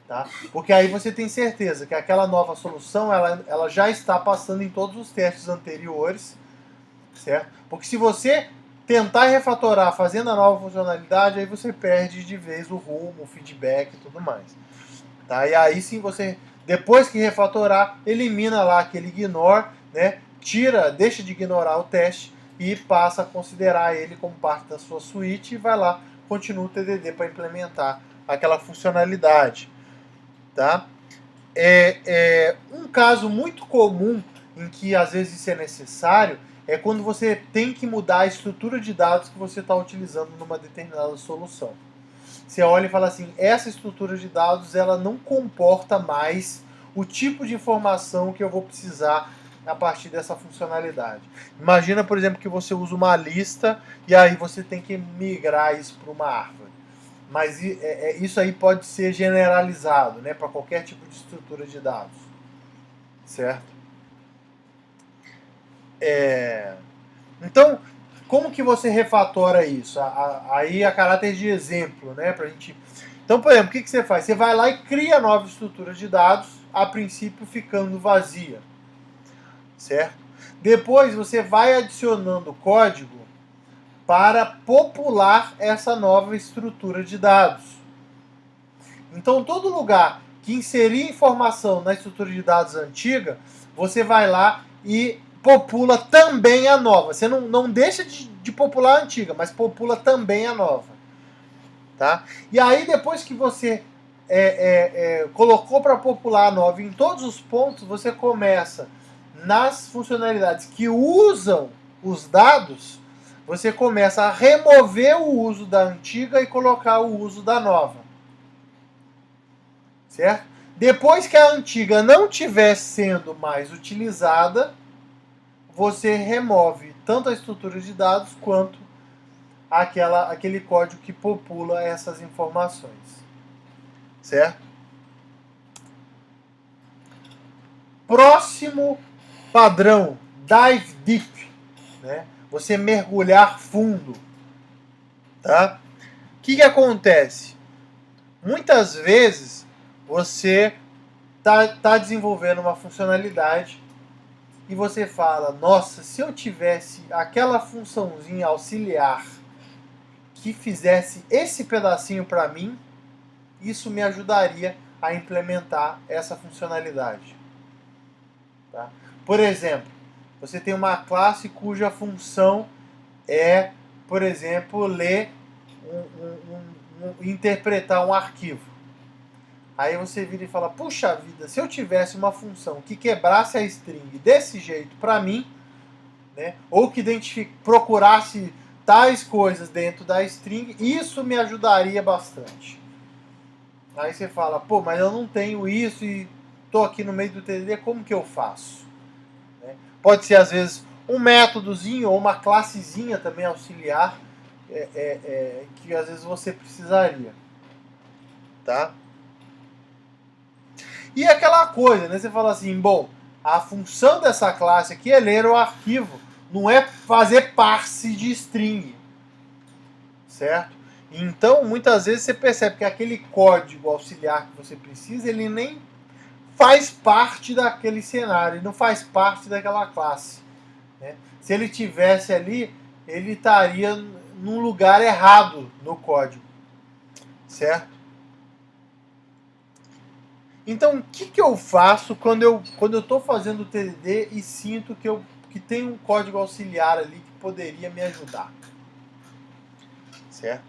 Tá? Porque aí você tem certeza que aquela nova solução ela já está passando em todos os testes anteriores, certo? Porque se você tentar refatorar fazendo a nova funcionalidade, aí você perde de vez o rumo, o feedback e tudo mais. Tá? E aí sim você, depois que refatorar, elimina lá aquele ignore, né? Deixa de ignorar o teste e passa a considerar ele como parte da sua suíte e vai lá, continua o TDD para implementar aquela funcionalidade. Tá? Um caso muito comum em que às vezes isso é necessário é quando você tem que mudar a estrutura de dados que você está utilizando numa determinada solução. Você olha e fala assim, essa estrutura de dados ela não comporta mais o tipo de informação que eu vou precisar a partir dessa funcionalidade. Imagina, por exemplo, que você usa uma lista e aí você tem que migrar isso para uma árvore. Mas isso aí pode ser generalizado, né, para qualquer tipo de estrutura de dados. Certo? Então, como que você refatora isso? Aí a caráter de exemplo, né, pra gente... Então, por exemplo, o que você faz? Você vai lá e cria nova estrutura de dados, a princípio ficando vazia. Certo? Depois você vai adicionando código para popular essa nova estrutura de dados. Então, todo lugar que inserir informação na estrutura de dados antiga, você vai lá e popula também a nova. Você não deixa de popular a antiga, mas popula também a nova. Tá? E aí, depois que você colocou para popular a nova em todos os pontos, você começa nas funcionalidades que usam os dados, você começa a remover o uso da antiga e colocar o uso da nova. Certo? Depois que a antiga não estiver sendo mais utilizada, você remove tanto a estrutura de dados quanto aquele código que popula essas informações. Certo? Próximo padrão, dive deep, né? Você mergulhar fundo. Tá? O que acontece? Muitas vezes você tá desenvolvendo uma funcionalidade e você fala, nossa, se eu tivesse aquela funçãozinha auxiliar que fizesse esse pedacinho para mim, isso me ajudaria a implementar essa funcionalidade. Tá? Por exemplo, você tem uma classe cuja função é, por exemplo, ler, interpretar um arquivo. Aí você vira e fala, puxa vida, se eu tivesse uma função que quebrasse a string desse jeito para mim, né, ou que procurasse tais coisas dentro da string, isso me ajudaria bastante. Aí você fala, pô, mas eu não tenho isso e estou aqui no meio do TDD, como que eu faço? Né? Pode ser, às vezes, um métodozinho ou uma classezinha também auxiliar que às vezes você precisaria. Tá? E aquela coisa, né? Você fala assim, bom, a função dessa classe aqui é ler o arquivo, não é fazer parse de string. Certo? Então, muitas vezes você percebe que aquele código auxiliar que você precisa, ele nem faz parte daquele cenário, não faz parte daquela classe, né? Se ele tivesse ali, ele estaria num lugar errado no código, certo? Então, o que eu faço quando eu estou fazendo o TDD e sinto que tem um código auxiliar ali que poderia me ajudar, certo?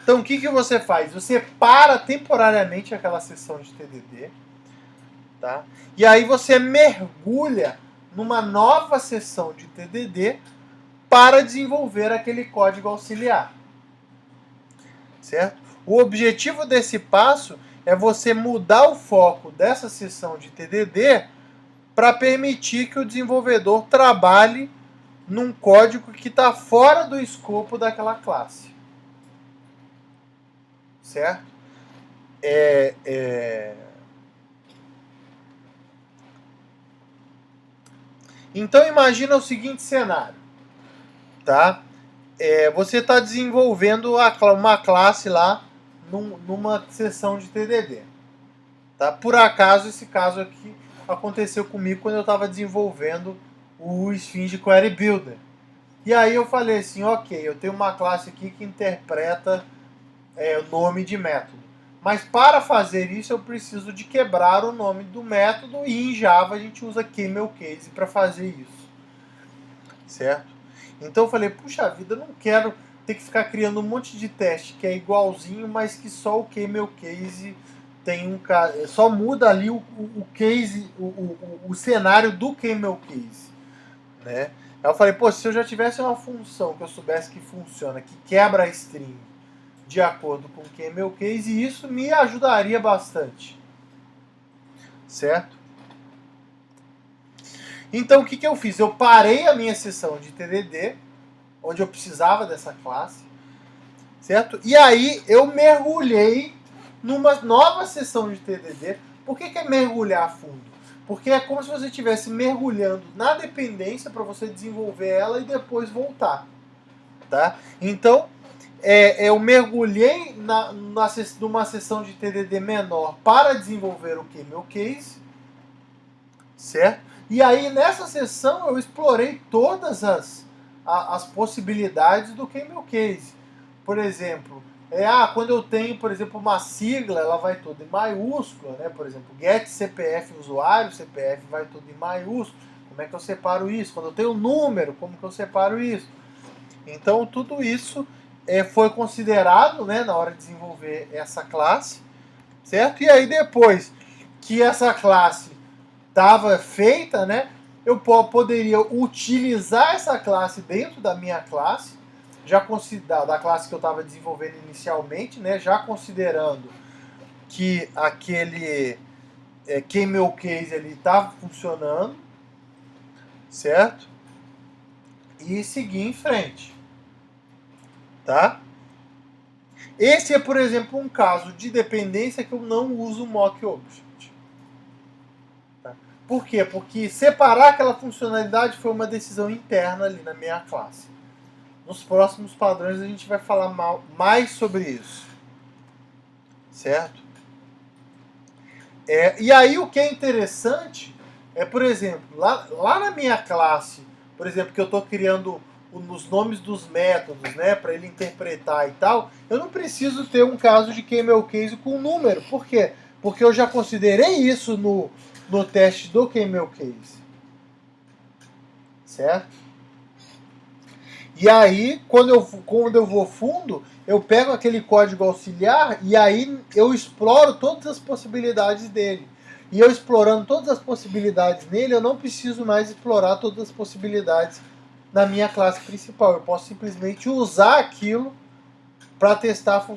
Então, o que você faz? Você para temporariamente aquela sessão de TDD, tá? E aí você mergulha numa nova sessão de TDD para desenvolver aquele código auxiliar, certo? O objetivo desse passo é você mudar o foco dessa sessão de TDD para permitir que o desenvolvedor trabalhe num código que está fora do escopo daquela classe, certo? Então imagina o seguinte cenário, tá? Você está desenvolvendo uma classe lá numa sessão de TDD, tá? Por acaso esse caso aqui aconteceu comigo quando eu estava desenvolvendo o Sphinx Query Builder. E aí eu falei assim, ok, eu tenho uma classe aqui que interpreta o nome de método. Mas para fazer isso eu preciso de quebrar o nome do método e em Java a gente usa CamelCase para fazer isso, certo? Então eu falei, puxa vida, eu não quero ter que ficar criando um monte de teste que é igualzinho, mas que só o CamelCase tem um só muda ali o case, o cenário do CamelCase, né? Aí eu falei, pô, se eu já tivesse uma função que eu soubesse que funciona, que quebra a string de acordo com o CamelCase, isso me ajudaria bastante, certo? Então o que eu fiz? Eu parei a minha sessão de TDD, onde eu precisava dessa classe, certo? E aí eu mergulhei numa nova sessão de TDD. Por que é mergulhar a fundo? Porque é como se você estivesse mergulhando na dependência para você desenvolver ela e depois voltar, tá? Então, eu mergulhei numa sessão de TDD menor para desenvolver o CamelCase, certo? E aí, nessa sessão, eu explorei todas as possibilidades do CamelCase. Por exemplo, quando eu tenho, por exemplo, uma sigla, ela vai toda em maiúscula, né? Por exemplo, get CPF usuário, CPF vai tudo em maiúsculo. Como é que eu separo isso? Quando eu tenho um número, como que eu separo isso? Então, tudo isso foi considerado, né, na hora de desenvolver essa classe, certo? E aí, depois que essa classe estava feita, né, eu poderia utilizar essa classe dentro da minha classe, já da classe que eu estava desenvolvendo inicialmente, né, já considerando que aquele CamelCase ele estava funcionando, certo? E seguir em frente, tá? Esse é, por exemplo, um caso de dependência que eu não uso mock object. Tá? Por quê? Porque separar aquela funcionalidade foi uma decisão interna ali na minha classe. Nos próximos padrões a gente vai falar mais sobre isso, certo? E aí o que é interessante é, por exemplo, lá na minha classe, por exemplo, que eu estou criando os nomes dos métodos, né, para ele interpretar e tal, eu não preciso ter um caso de CamelCase com número. Por quê? Porque eu já considerei isso no teste do CamelCase, certo? E aí, quando eu vou fundo, eu pego aquele código auxiliar e aí eu exploro todas as possibilidades dele. E eu explorando todas as possibilidades nele, eu não preciso mais explorar todas as possibilidades na minha classe principal. Eu posso simplesmente usar aquilo para testar.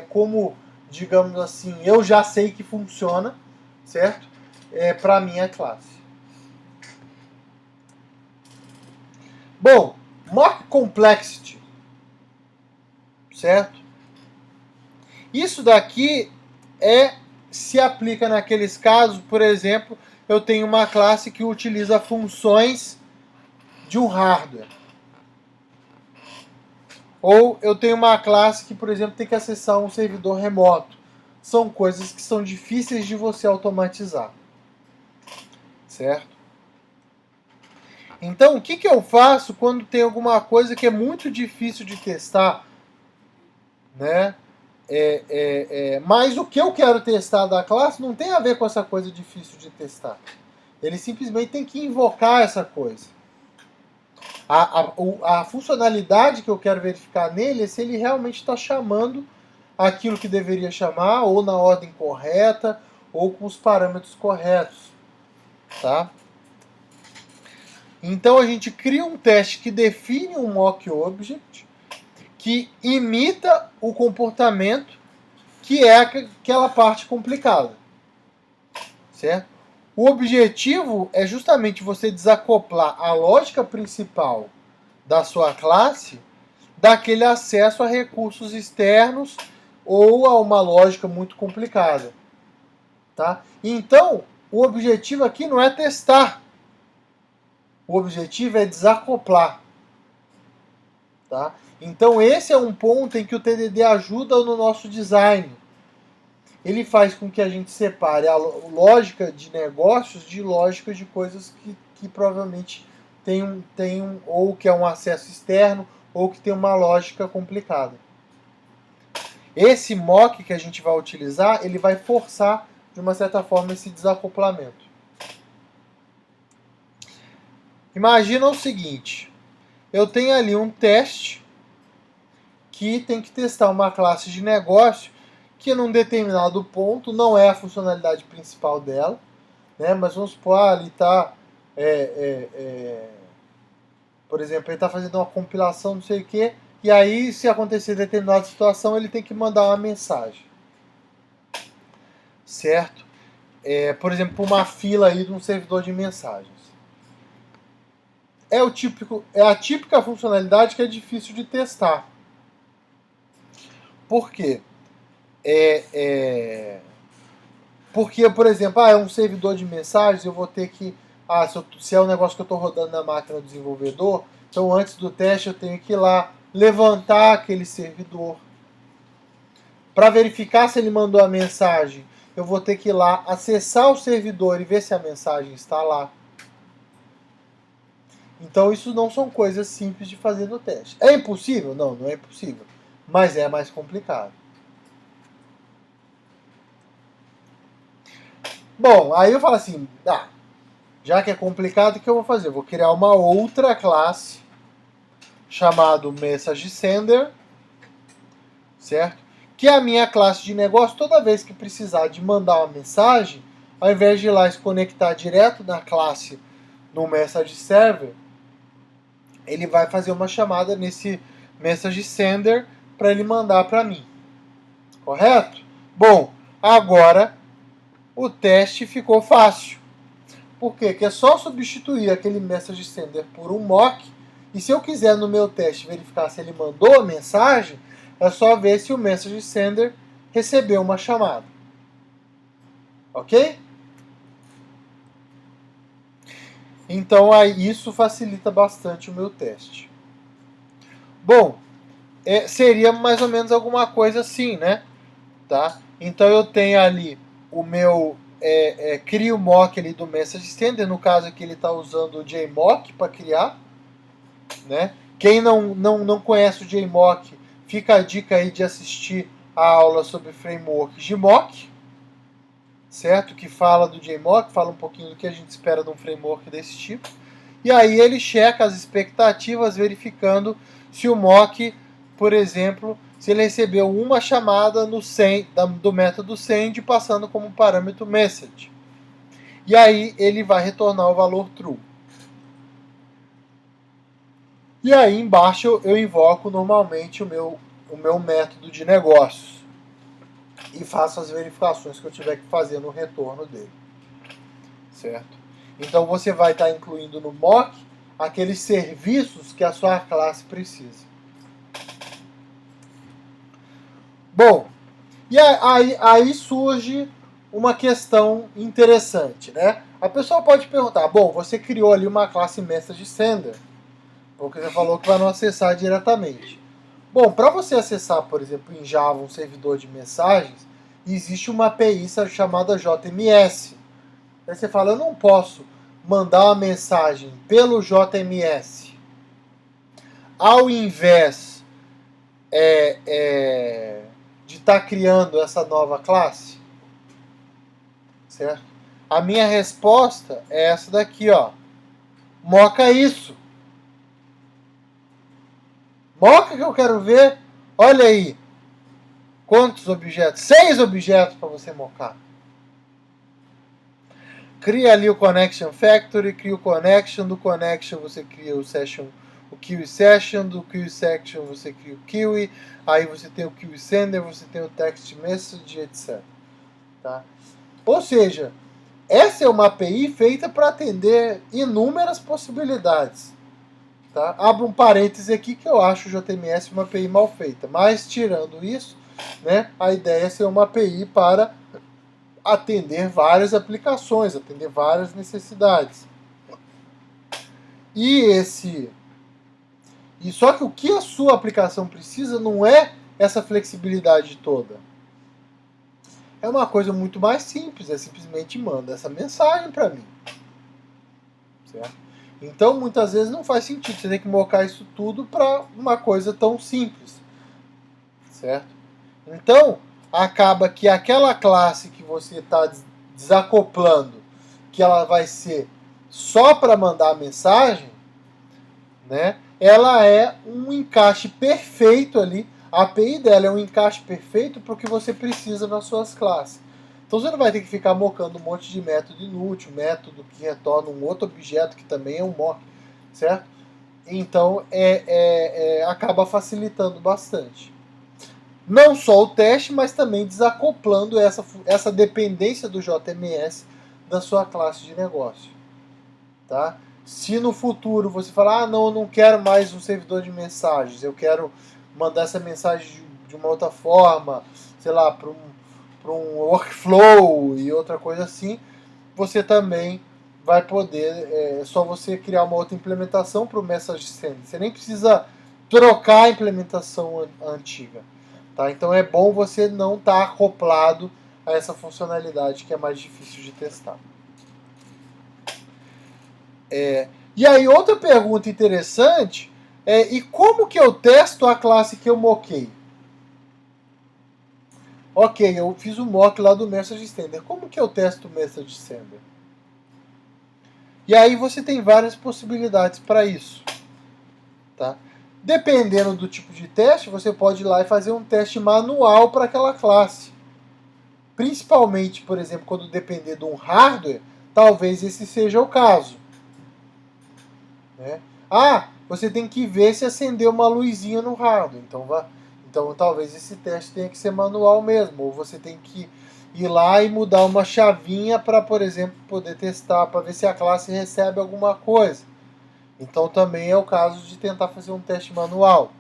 Como, digamos assim, eu já sei que funciona, certo? Para a minha classe. Bom, mock complexity, certo? Isso daqui se aplica naqueles casos, por exemplo, eu tenho uma classe que utiliza funções de um hardware. Ou eu tenho uma classe que, por exemplo, tem que acessar um servidor remoto. são coisas que são difíceis de você automatizar, certo? Então, o que eu faço quando tem alguma coisa que é muito difícil de testar, né? Mas o que eu quero testar da classe não tem a ver com essa coisa difícil de testar. Ele simplesmente tem que invocar essa coisa. A funcionalidade que eu quero verificar nele é se ele realmente está chamando aquilo que deveria chamar, ou na ordem correta, ou com os parâmetros corretos. Tá? Então a gente cria um teste que define um mock object, que imita o comportamento, que é aquela parte complicada. Certo? O objetivo é justamente você desacoplar a lógica principal da sua classe daquele acesso a recursos externos ou a uma lógica muito complicada. Tá? Então, o objetivo aqui não é testar. O objetivo é desacoplar. Tá? Então, esse é um ponto em que o TDD ajuda no nosso design. Ele faz com que a gente separe a lógica de negócios de lógica de coisas que provavelmente tem ou que é um acesso externo ou que tem uma lógica complicada. Esse mock que a gente vai utilizar, ele vai forçar, de uma certa forma, esse desacoplamento. Imagina o seguinte, eu tenho ali um teste que tem que testar uma classe de negócio que num determinado ponto não é a funcionalidade principal dela, né? Mas vamos supor, ali está, por exemplo, ele está fazendo uma compilação, não sei o quê, e aí, se acontecer determinada situação, ele tem que mandar uma mensagem. Certo? Por exemplo, uma fila aí de um servidor de mensagens. É a típica funcionalidade que é difícil de testar. Por quê? Porque, por exemplo, é um servidor de mensagens, eu vou ter que... se é um negócio que eu estou rodando na máquina do desenvolvedor, então antes do teste eu tenho que ir lá levantar aquele servidor. Para verificar se ele mandou a mensagem, eu vou ter que ir lá acessar o servidor e ver se a mensagem está lá. Então isso não são coisas simples de fazer no teste. É impossível? Não, não é impossível. Mas é mais complicado. Bom, aí eu falo assim, já que é complicado, o que eu vou fazer? Eu vou criar uma outra classe chamada MessageSender, certo? Que é a minha classe de negócio. Toda vez que precisar de mandar uma mensagem, ao invés de ir lá se conectar direto na classe no MessageServer, ele vai fazer uma chamada nesse MessageSender para ele mandar para mim. Correto? Bom, agora o teste ficou fácil. Por quê? Porque é só substituir aquele MessageSender por um mock, e se eu quiser no meu teste verificar se ele mandou a mensagem, é só ver se o MessageSender recebeu uma chamada. Ok? Então aí isso facilita bastante o meu teste. Bom, seria mais ou menos alguma coisa assim, né? Tá? Então eu tenho ali o meu crio o mock ali do MessageSender, no caso aqui ele está usando o JMock para criar, né? Quem não conhece o JMock, fica a dica aí de assistir a aula sobre frameworks de mock, certo? Que fala do JMock, fala um pouquinho do que a gente espera de um framework desse tipo. E aí ele checa as expectativas, verificando se o mock, por exemplo, se ele recebeu uma chamada no send, do método send, passando como parâmetro message. E aí ele vai retornar o valor true. E aí embaixo eu invoco normalmente o meu método de negócios e faço as verificações que eu tiver que fazer no retorno dele. Certo? Então você vai estar incluindo no mock aqueles serviços que a sua classe precisa. Bom, e aí surge uma questão interessante, né? A pessoa pode perguntar, bom, você criou ali uma classe MessageSender, porque você falou que vai não acessar diretamente. Bom, para você acessar, por exemplo, em Java um servidor de mensagens, existe uma API chamada JMS. Aí você fala, eu não posso mandar uma mensagem pelo JMS ao invés de estar criando essa nova classe, certo? A minha resposta é essa daqui, ó. Moca isso. Moca que eu quero ver. Olha aí. Quantos objetos? 6 objetos para você mocar. Cria ali o Connection Factory, cria o Connection, do Connection você cria o Session, o Kiwi Session, do Kiwi Session você cria o Kiwi, aí você tem o Kiwi Sender, você tem o Text Message, etc. Tá? Ou seja, essa é uma API feita para atender inúmeras possibilidades. Tá? Abro um parêntese aqui que eu acho o JMS uma API mal feita, mas tirando isso, né, a ideia é ser uma API para atender várias aplicações, atender várias necessidades. E só que o que a sua aplicação precisa não é essa flexibilidade toda. É uma coisa muito mais simples, é simplesmente manda essa mensagem para mim. Certo? Então, muitas vezes não faz sentido você ter que mocar isso tudo para uma coisa tão simples. Certo? Então, acaba que aquela classe que você está desacoplando, que ela vai ser só para mandar a mensagem, né, ela é um encaixe perfeito ali. A API dela é um encaixe perfeito para o que você precisa nas suas classes. Então você não vai ter que ficar mocando um monte de método inútil, método que retorna um outro objeto que também é um mock, certo? Então acaba facilitando bastante. Não só o teste, mas também desacoplando essa dependência do JMS da sua classe de negócio. Tá? Se no futuro você falar, não, eu não quero mais um servidor de mensagens, eu quero mandar essa mensagem de uma outra forma, sei lá, para um workflow e outra coisa assim, você também vai poder, é só você criar uma outra implementação para o Message Send. Você nem precisa trocar a implementação antiga. Tá? Então é bom você não estar acoplado a essa funcionalidade que é mais difícil de testar. E aí outra pergunta interessante e como que eu testo a classe que eu moquei? Ok, eu fiz o mock lá do Message Sender. Como que eu testo o Message Sender? E aí você tem várias possibilidades para isso. Tá? Dependendo do tipo de teste, você pode ir lá e fazer um teste manual para aquela classe. Principalmente, por exemplo, quando depender de um hardware, talvez esse seja o caso. Né? Você tem que ver se acendeu uma luzinha no hardware. Então talvez esse teste tenha que ser manual mesmo. Ou você tem que ir lá e mudar uma chavinha para, por exemplo, poder testar, para ver se a classe recebe alguma coisa. Então também é o caso de tentar fazer um teste manual.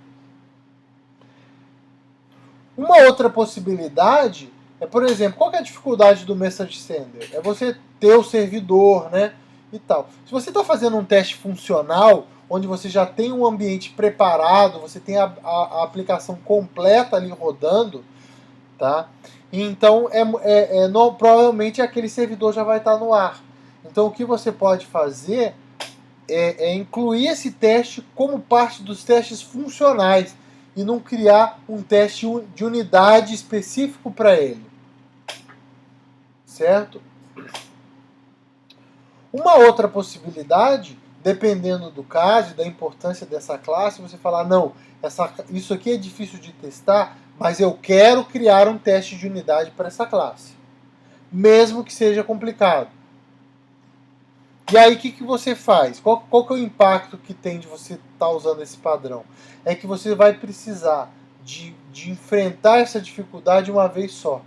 Uma outra possibilidade é, por exemplo, qual que é a dificuldade do Message Sender? É você ter o servidor, né? E tal. Se você está fazendo um teste funcional, onde você já tem um ambiente preparado, você tem a aplicação completa ali rodando, tá? Então provavelmente aquele servidor já vai estar no ar. Então o que você pode fazer é incluir esse teste como parte dos testes funcionais e não criar um teste de unidade específico para ele. Certo? Uma outra possibilidade, dependendo do caso e da importância dessa classe, você falar, não, isso aqui é difícil de testar, mas eu quero criar um teste de unidade para essa classe. Mesmo que seja complicado. E aí o que você faz? Qual que é o impacto que tem de você estar usando esse padrão? É que você vai precisar de enfrentar essa dificuldade uma vez só.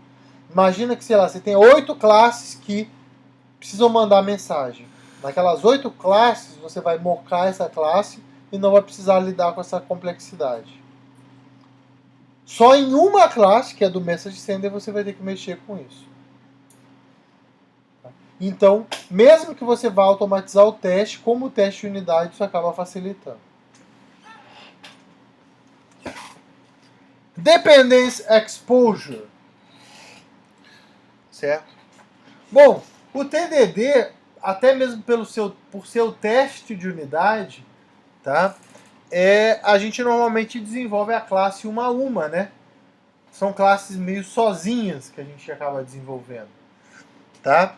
Imagina que, sei lá, você tem 8 classes que precisam mandar mensagem. Naquelas 8 classes, você vai mocar essa classe e não vai precisar lidar com essa complexidade. Só em uma classe, que é do Message Sender, você vai ter que mexer com isso. Então, mesmo que você vá automatizar o teste, como o teste de unidade, isso acaba facilitando. Dependence Exposure. certo? Bom, o TDD, até mesmo por ser o teste de unidade, tá? A gente normalmente desenvolve a classe uma a uma, né? São classes meio sozinhas que a gente acaba desenvolvendo, tá?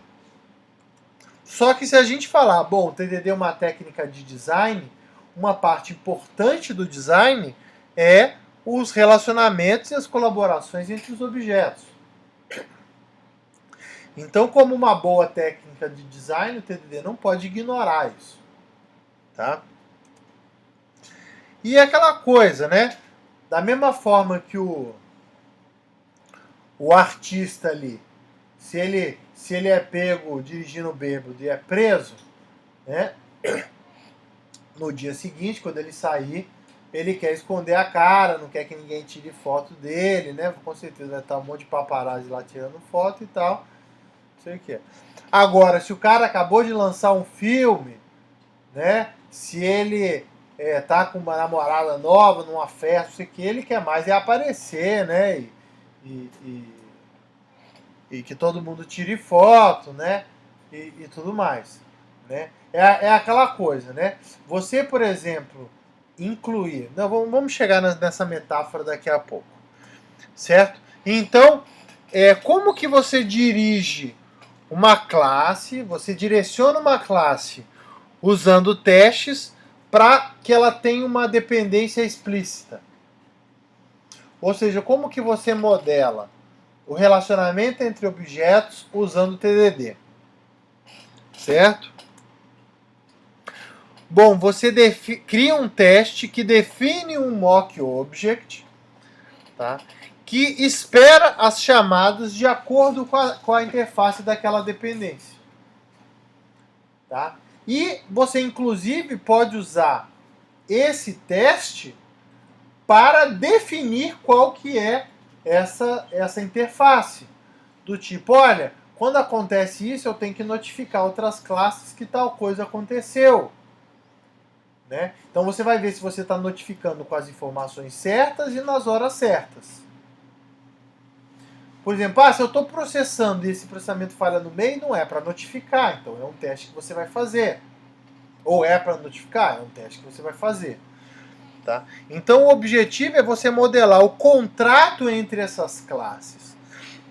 Só que se a gente falar, bom, o TDD é uma técnica de design, uma parte importante do design é os relacionamentos e as colaborações entre os objetos. Então, como uma boa técnica de design, o TDD não pode ignorar isso, tá? E é aquela coisa, né? Da mesma forma que o artista ali, se ele é pego dirigindo bêbado e é preso, né? No dia seguinte, quando ele sair, ele quer esconder a cara, não quer que ninguém tire foto dele, né? Com certeza vai estar um monte de paparazzi lá tirando foto e tal. Não sei o que. Agora, se o cara acabou de lançar um filme, né? Se ele tá com uma namorada nova, numa festa, não sei o que, ele quer mais aparecer, né? E que todo mundo tire foto, né? E tudo mais, né? É aquela coisa, né? Você, por exemplo, incluir... Não, vamos chegar nessa metáfora daqui a pouco, certo? Então, como que você dirige uma classe, você direciona uma classe usando testes para que ela tenha uma dependência explícita. Ou seja, como que você modela o relacionamento entre objetos usando o TDD? Certo? Bom, você cria um teste que define um mock object, tá? Que espera as chamadas de acordo com a interface daquela dependência. Tá? E você, inclusive, pode usar esse teste para definir qual que é essa interface. Do tipo, olha, quando acontece isso, eu tenho que notificar outras classes que tal coisa aconteceu. Né? Então você vai ver se você está notificando com as informações certas e nas horas certas. Por exemplo, se eu estou processando e esse processamento falha no meio, não é para notificar, então é um teste que você vai fazer. Ou é para notificar, é um teste que você vai fazer. Tá? Então o objetivo é você modelar o contrato entre essas classes,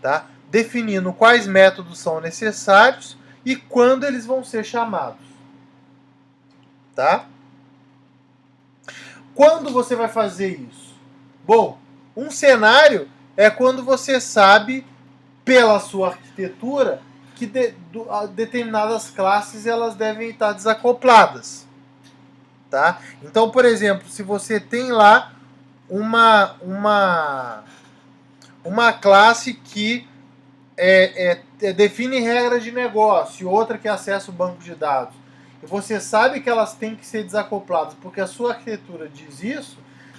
tá? Definindo quais métodos são necessários e quando eles vão ser chamados. Tá? Quando você vai fazer isso? Bom, um cenário é quando você sabe, pela sua arquitetura, que determinadas classes elas devem estar desacopladas. Tá? Então, por exemplo, se você tem lá uma classe que define regras de negócio e outra que acessa o banco de dados, e você sabe que elas têm que ser desacopladas porque a sua arquitetura diz isso,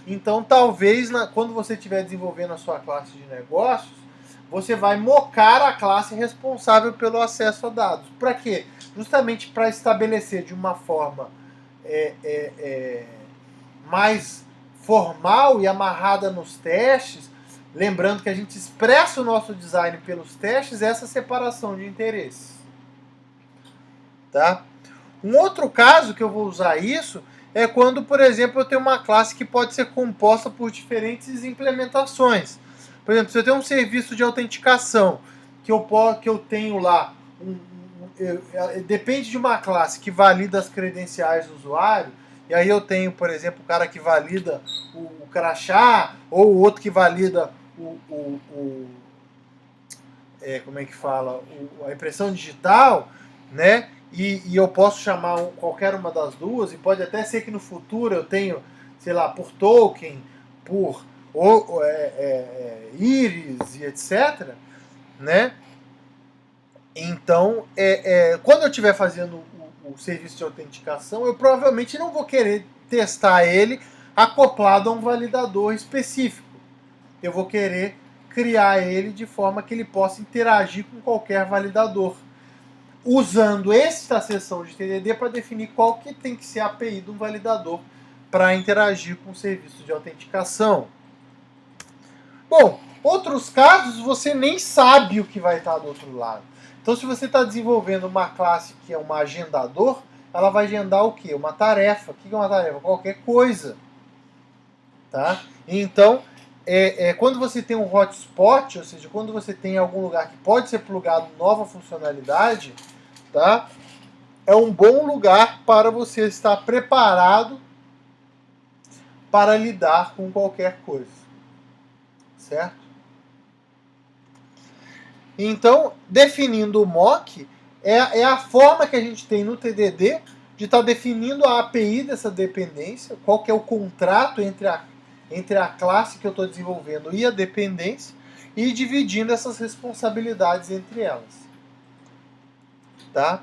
então talvez quando você estiver desenvolvendo a sua classe de negócios, você vai mocar a classe responsável pelo acesso a dados. Para quê? Justamente para estabelecer de uma forma mais formal e amarrada nos testes, lembrando que a gente expressa o nosso design pelos testes, essa separação de interesses. Tá? Um outro caso que eu vou usar isso é quando, por exemplo, eu tenho uma classe que pode ser composta por diferentes implementações. Por exemplo, se eu tenho um serviço de autenticação que eu tenho lá, depende de uma classe que valida as credenciais do usuário, e aí eu tenho, por exemplo, o cara que valida o crachá, ou o outro que valida como é que fala? A impressão digital, né? E eu posso chamar qualquer uma das duas, e pode até ser que no futuro eu tenho, sei lá, por token, por íris e etc. Né? Então, quando eu estiver fazendo o serviço de autenticação, eu provavelmente não vou querer testar ele acoplado a um validador específico. Eu vou querer criar ele de forma que ele possa interagir com qualquer validador, usando esta seção de TDD para definir qual que tem que ser a API de um validador para interagir com o serviço de autenticação. Bom, Outros casos, você nem sabe o que vai estar do outro lado. Então, se você está desenvolvendo uma classe que é uma agendador, ela vai agendar o quê? Uma tarefa. O que é uma tarefa? Qualquer coisa. Tá? Então, quando você tem um hotspot, ou seja, quando você tem algum lugar que pode ser plugado nova funcionalidade, tá? É um bom lugar para você estar preparado para lidar com qualquer coisa. Certo? Então, definindo o mock, é a forma que a gente tem no TDD de estar definindo a API dessa dependência, qual que é o contrato entre a classe que eu estou desenvolvendo e a dependência, e dividindo essas responsabilidades entre elas. Tá?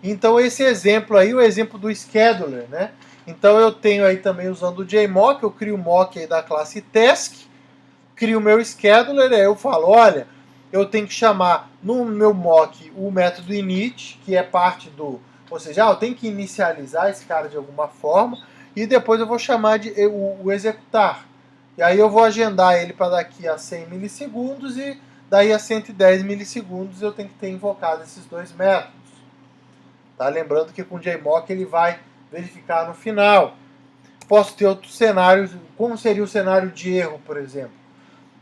Então esse exemplo aí, o exemplo do scheduler, né? Então eu tenho aí também usando o JMock, eu crio o mock aí da classe task, crio o meu scheduler, aí eu falo, olha, eu tenho que chamar no meu mock o método init, que é parte do... Ou seja, eu tenho que inicializar esse cara de alguma forma, e depois eu vou chamar de o executar. E aí eu vou agendar ele para daqui a 100 milissegundos, e daí a 110 milissegundos eu tenho que ter invocado esses dois métodos. Tá? Lembrando que com o JMock ele vai verificar no final. Posso ter outros cenários, como seria o cenário de erro, por exemplo.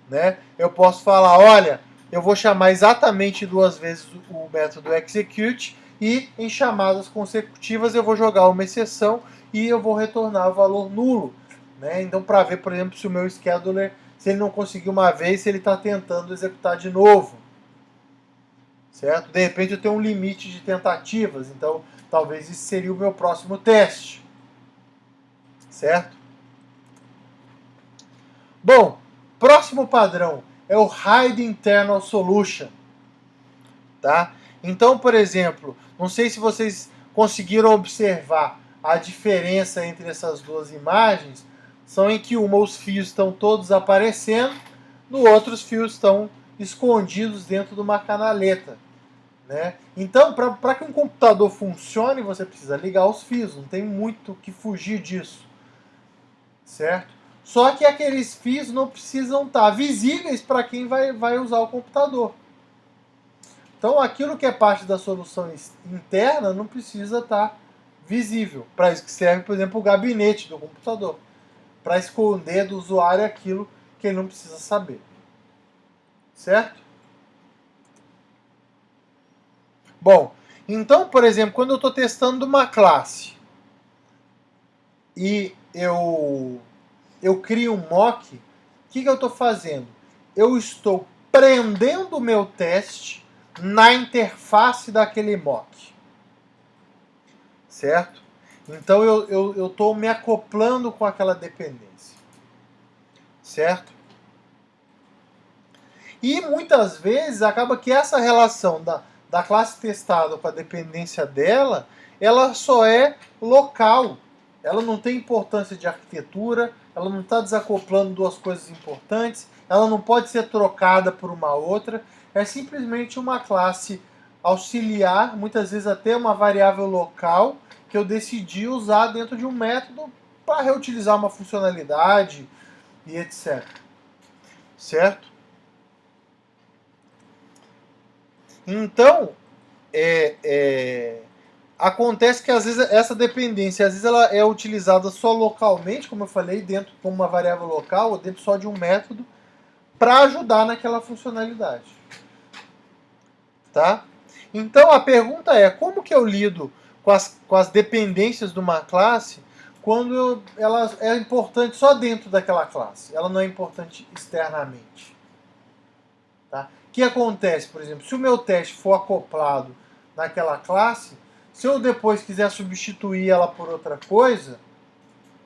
Né? Eu posso falar, olha, eu vou chamar exatamente 2 vezes o método execute e em chamadas consecutivas eu vou jogar uma exceção e eu vou retornar o valor nulo. Né? Então, para ver, por exemplo, se o meu scheduler, se ele não conseguiu uma vez, se ele está tentando executar de novo. Certo? De repente eu tenho um limite de tentativas, então talvez isso seria o meu próximo teste. Certo? Bom, próximo padrão é o Hide Internal Solution. Tá? Então, por exemplo, não sei se vocês conseguiram observar a diferença entre essas duas imagens, são em que uma os fios estão todos aparecendo, no outro os fios estão escondidos dentro de uma canaleta. Né? Então, para que um computador funcione, você precisa ligar os fios, não tem muito o que fugir disso. Certo? Só que aqueles fios não precisam estar visíveis para quem vai usar o computador. Então, aquilo que é parte da solução interna não precisa estar visível. Para isso que serve, por exemplo, o gabinete do computador. Para esconder do usuário aquilo que ele não precisa saber. Certo? Bom, então, por exemplo, quando eu estou testando uma classe e eu crio um mock, o que eu estou fazendo? Eu estou prendendo o meu teste na interface daquele mock. Certo? Então eu estou me acoplando com aquela dependência. Certo? E muitas vezes acaba que essa relação da classe testada com a dependência dela, ela só é local. Ela não tem importância de arquitetura, ela não está desacoplando duas coisas importantes, ela não pode ser trocada por uma outra, é simplesmente uma classe auxiliar, muitas vezes até uma variável local, que eu decidi usar dentro de um método para reutilizar uma funcionalidade e etc. Certo? Então, acontece que às vezes essa dependência, às vezes ela é utilizada só localmente, como eu falei, dentro de uma variável local, ou dentro só de um método, para ajudar naquela funcionalidade. Tá? Então a pergunta é, como que eu lido com as dependências de uma classe quando ela é importante só dentro daquela classe, ela não é importante externamente? Tá? O que acontece, por exemplo, se o meu teste for acoplado naquela classe, se eu depois quiser substituir ela por outra coisa,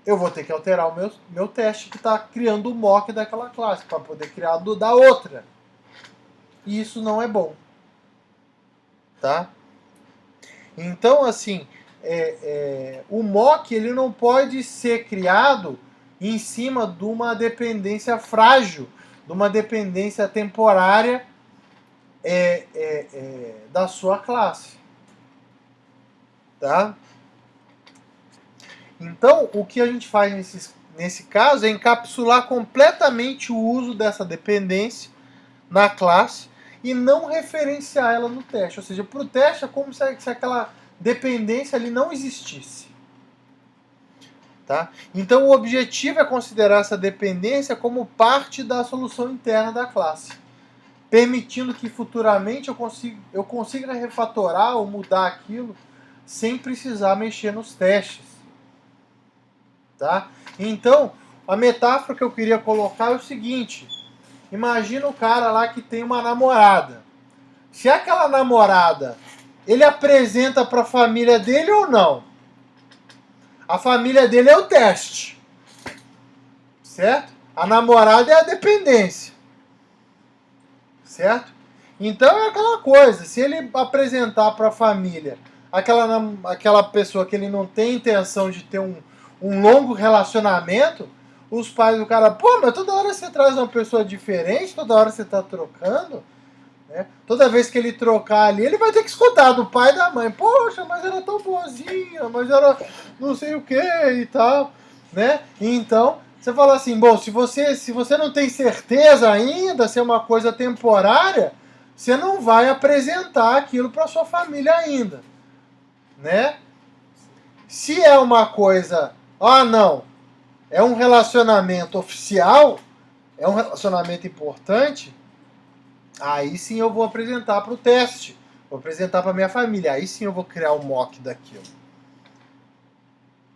eu vou ter que alterar o meu teste que está criando o mock daquela classe, para poder criar da outra. E isso não é bom. Tá? Então, assim, o mock ele não pode ser criado em cima de uma dependência frágil, de uma dependência temporária da sua classe. Tá? Então, o que a gente faz nesse caso é encapsular completamente o uso dessa dependência na classe e não referenciar ela no teste. Ou seja, para o teste é como se aquela dependência ali não existisse. Tá? Então o objetivo é considerar essa dependência como parte da solução interna da classe, permitindo que futuramente eu consiga refatorar ou mudar aquilo sem precisar mexer nos testes. Tá? Então, a metáfora que eu queria colocar é o seguinte: imagina o cara lá que tem uma namorada. Se aquela namorada ele apresenta para a família dele ou não, a família dele é o teste. Certo? A namorada é a dependência. Certo? Então é aquela coisa, se ele apresentar para a família aquela pessoa que ele não tem intenção de ter um longo relacionamento, os pais do cara, pô, mas toda hora você traz uma pessoa diferente, toda hora você tá trocando, né? Toda vez que ele trocar ali, ele vai ter que escutar do pai e da mãe, poxa, mas era tão boazinha, mas era não sei o que e tal, né? Então, você fala assim, bom, se você não tem certeza ainda, se é uma coisa temporária, você não vai apresentar aquilo para sua família ainda, né? Se é uma coisa, não, é um relacionamento oficial, é um relacionamento importante, aí sim eu vou apresentar para o teste, vou apresentar para minha família, aí sim eu vou criar um mock daquilo.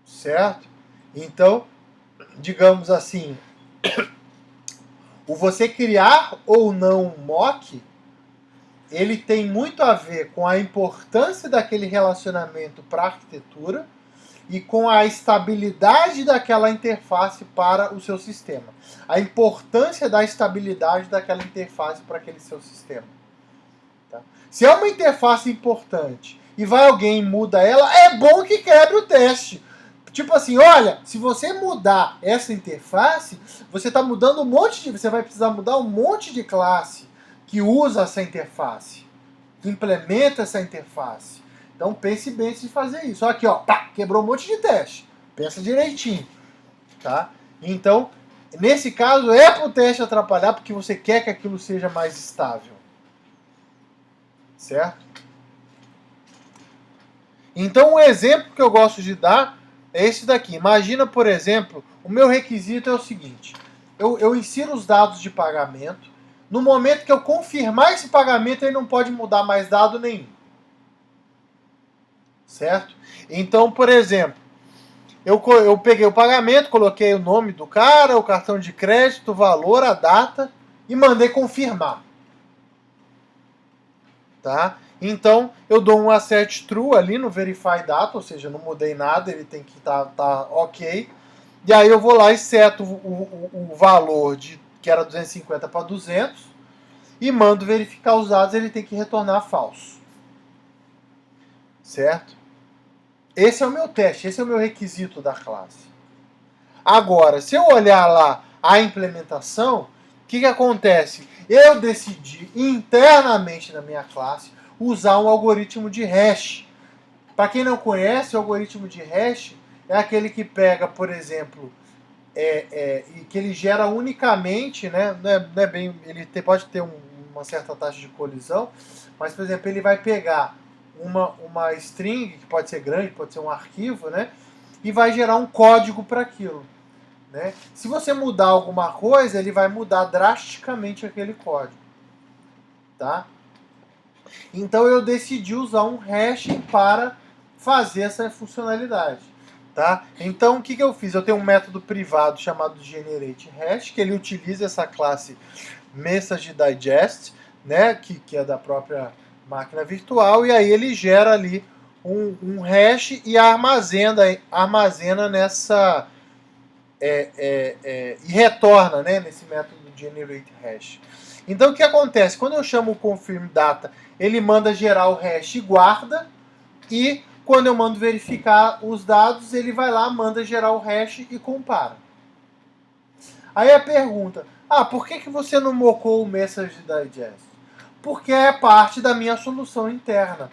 Certo? Então, digamos assim, o você criar ou não um mock, ele tem muito a ver com a importância daquele relacionamento para a arquitetura e com a estabilidade daquela interface para o seu sistema. A importância da estabilidade daquela interface para aquele seu sistema. Tá? Se é uma interface importante e vai alguém e muda ela, é bom que quebre o teste. Tipo assim, olha, se você mudar essa interface, você está mudando você vai precisar mudar um monte de classe que usa essa interface, que implementa essa interface. Então pense bem antes de fazer isso. Aqui, ó, pá, quebrou um monte de teste. Pensa direitinho, tá? Então, nesse caso, é para o teste atrapalhar porque você quer que aquilo seja mais estável. Certo? Então, um exemplo que eu gosto de dar é esse daqui. Imagina, por exemplo, o meu requisito é o seguinte. Eu insiro os dados de pagamento. No momento que eu confirmar esse pagamento, ele não pode mudar mais dado nenhum. Certo? Então, por exemplo, eu peguei o pagamento, coloquei o nome do cara, o cartão de crédito, o valor, a data e mandei confirmar. Tá? Então, eu dou um assert true ali no verify data, ou seja, não mudei nada, ele tem que estar ok. E aí eu vou lá e seto o valor que era 250 para 200 e mando verificar os dados, ele tem que retornar falso. Certo? Esse é o meu teste, esse é o meu requisito da classe. Agora, se eu olhar lá a implementação, o que acontece? Eu decidi internamente na minha classe usar um algoritmo de hash. Para quem não conhece, o algoritmo de hash é aquele que pega, por exemplo, e que ele gera unicamente, né? Não é bem, ele pode ter uma certa taxa de colisão, mas, por exemplo, ele vai pegar uma string, que pode ser grande, pode ser um arquivo, né? E vai gerar um código para aquilo. Né? Se você mudar alguma coisa, ele vai mudar drasticamente aquele código. Tá? Então eu decidi usar um hash para fazer essa funcionalidade. Tá? Então o que eu fiz? Eu tenho um método privado chamado GenerateHash, que ele utiliza essa classe MessageDigest, né? que é da própria máquina virtual, e aí ele gera ali um hash e armazena nessa... e retorna, né, nesse método GenerateHash. Então o que acontece? Quando eu chamo o confirmData, ele manda gerar o hash e guarda, e quando eu mando verificar os dados, ele vai lá, manda gerar o hash e compara. Aí a pergunta, por que você não mocou o MessageDigest? Porque é parte da minha solução interna.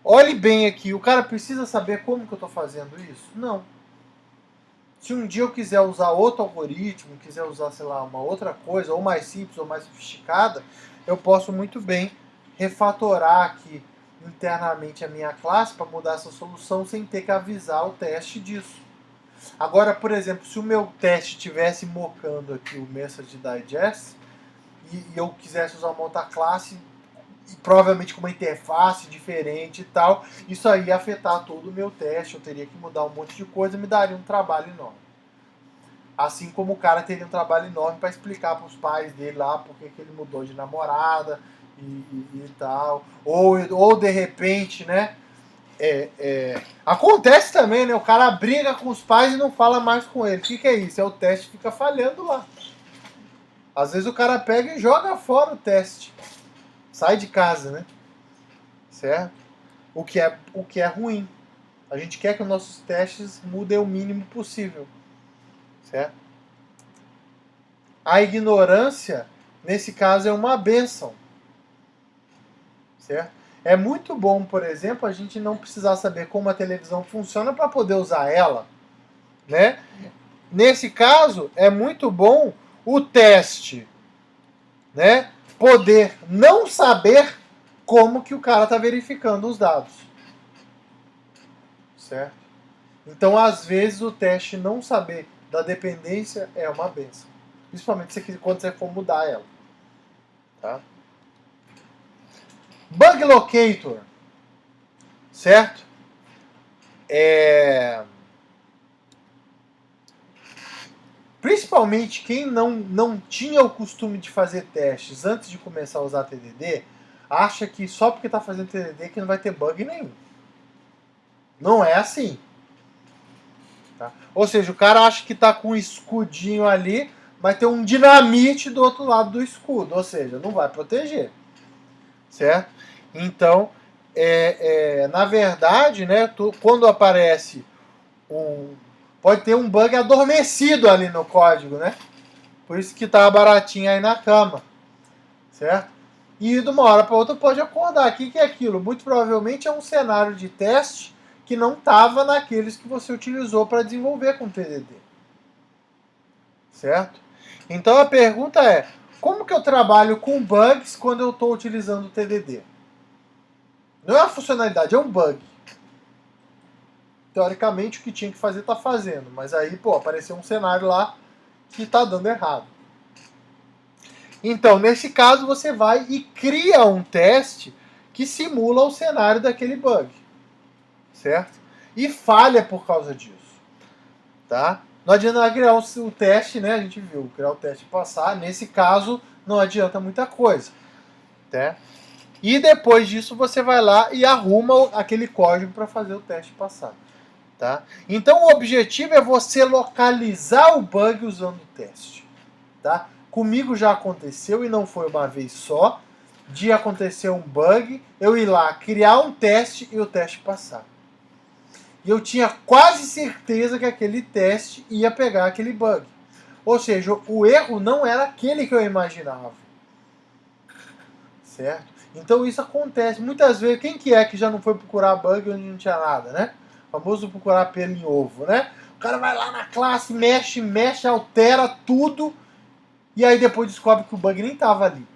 Olhe bem aqui, o cara precisa saber como que eu estou fazendo isso? Não. Se um dia eu quiser usar outro algoritmo, quiser usar, sei lá, uma outra coisa, ou mais simples ou mais sofisticada, eu posso muito bem refatorar aqui internamente a minha classe para mudar essa solução sem ter que avisar o teste disso. Agora, por exemplo, se o meu teste estivesse mocando aqui o Message Digest e eu quisesse usar uma outra classe, e provavelmente com uma interface diferente e tal, isso aí ia afetar todo o meu teste, eu teria que mudar um monte de coisa, me daria um trabalho enorme. Assim como o cara teria um trabalho enorme para explicar para os pais dele lá porque que ele mudou de namorada e tal. Ou de repente, né? Acontece também, né? O cara briga com os pais e não fala mais com ele. O que é isso? É o teste que fica falhando lá. Às vezes o cara pega e joga fora o teste. Sai de casa, né? Certo? O que é ruim. A gente quer que os nossos testes mudem o mínimo possível. Certo? A ignorância, nesse caso, é uma bênção. Certo? É muito bom, por exemplo, a gente não precisar saber como a televisão funciona para poder usar ela. Né? Nesse caso, é muito bom o teste, né? Poder não saber como que o cara está verificando os dados. Certo? Então, às vezes, o teste não saber da dependência é uma benção. Principalmente quando você for mudar ela. Tá? Bug Locator. Certo? Principalmente quem não tinha o costume de fazer testes antes de começar a usar TDD, acha que só porque está fazendo TDD que não vai ter bug nenhum. Não é assim. Tá? Ou seja, o cara acha que está com um escudinho ali, vai ter um dinamite do outro lado do escudo. Ou seja, não vai proteger. Certo? Então, na verdade, né, quando aparece pode ter um bug adormecido ali no código, né? Por isso que tá baratinho aí na cama, certo? E de uma hora para outra pode acordar. O que é aquilo? Muito provavelmente é um cenário de teste que não estava naqueles que você utilizou para desenvolver com TDD, certo? Então a pergunta é: como que eu trabalho com bugs quando eu estou utilizando o TDD? Não é uma funcionalidade, é um bug. Teoricamente o que tinha que fazer está fazendo, mas aí, apareceu um cenário lá que está dando errado. Então, nesse caso, você vai e cria um teste que simula o cenário daquele bug, certo? E falha por causa disso, tá? Não adianta criar o teste, né? A gente viu, criar o teste e passar. Nesse caso, não adianta muita coisa, tá? E depois disso, você vai lá e arruma aquele código para fazer o teste passar. Tá? Então o objetivo é você localizar o bug usando o teste. Tá? Comigo já aconteceu, e não foi uma vez só, de acontecer um bug, eu ir lá criar um teste e o teste passar. E eu tinha quase certeza que aquele teste ia pegar aquele bug. Ou seja, o erro não era aquele que eu imaginava. Certo? Então isso acontece. Muitas vezes, quem que é que já não foi procurar bug onde não tinha nada, né? O famoso procurar pelo em ovo, né? O cara vai lá na classe, mexe, altera tudo, e aí depois descobre que o bug nem estava ali.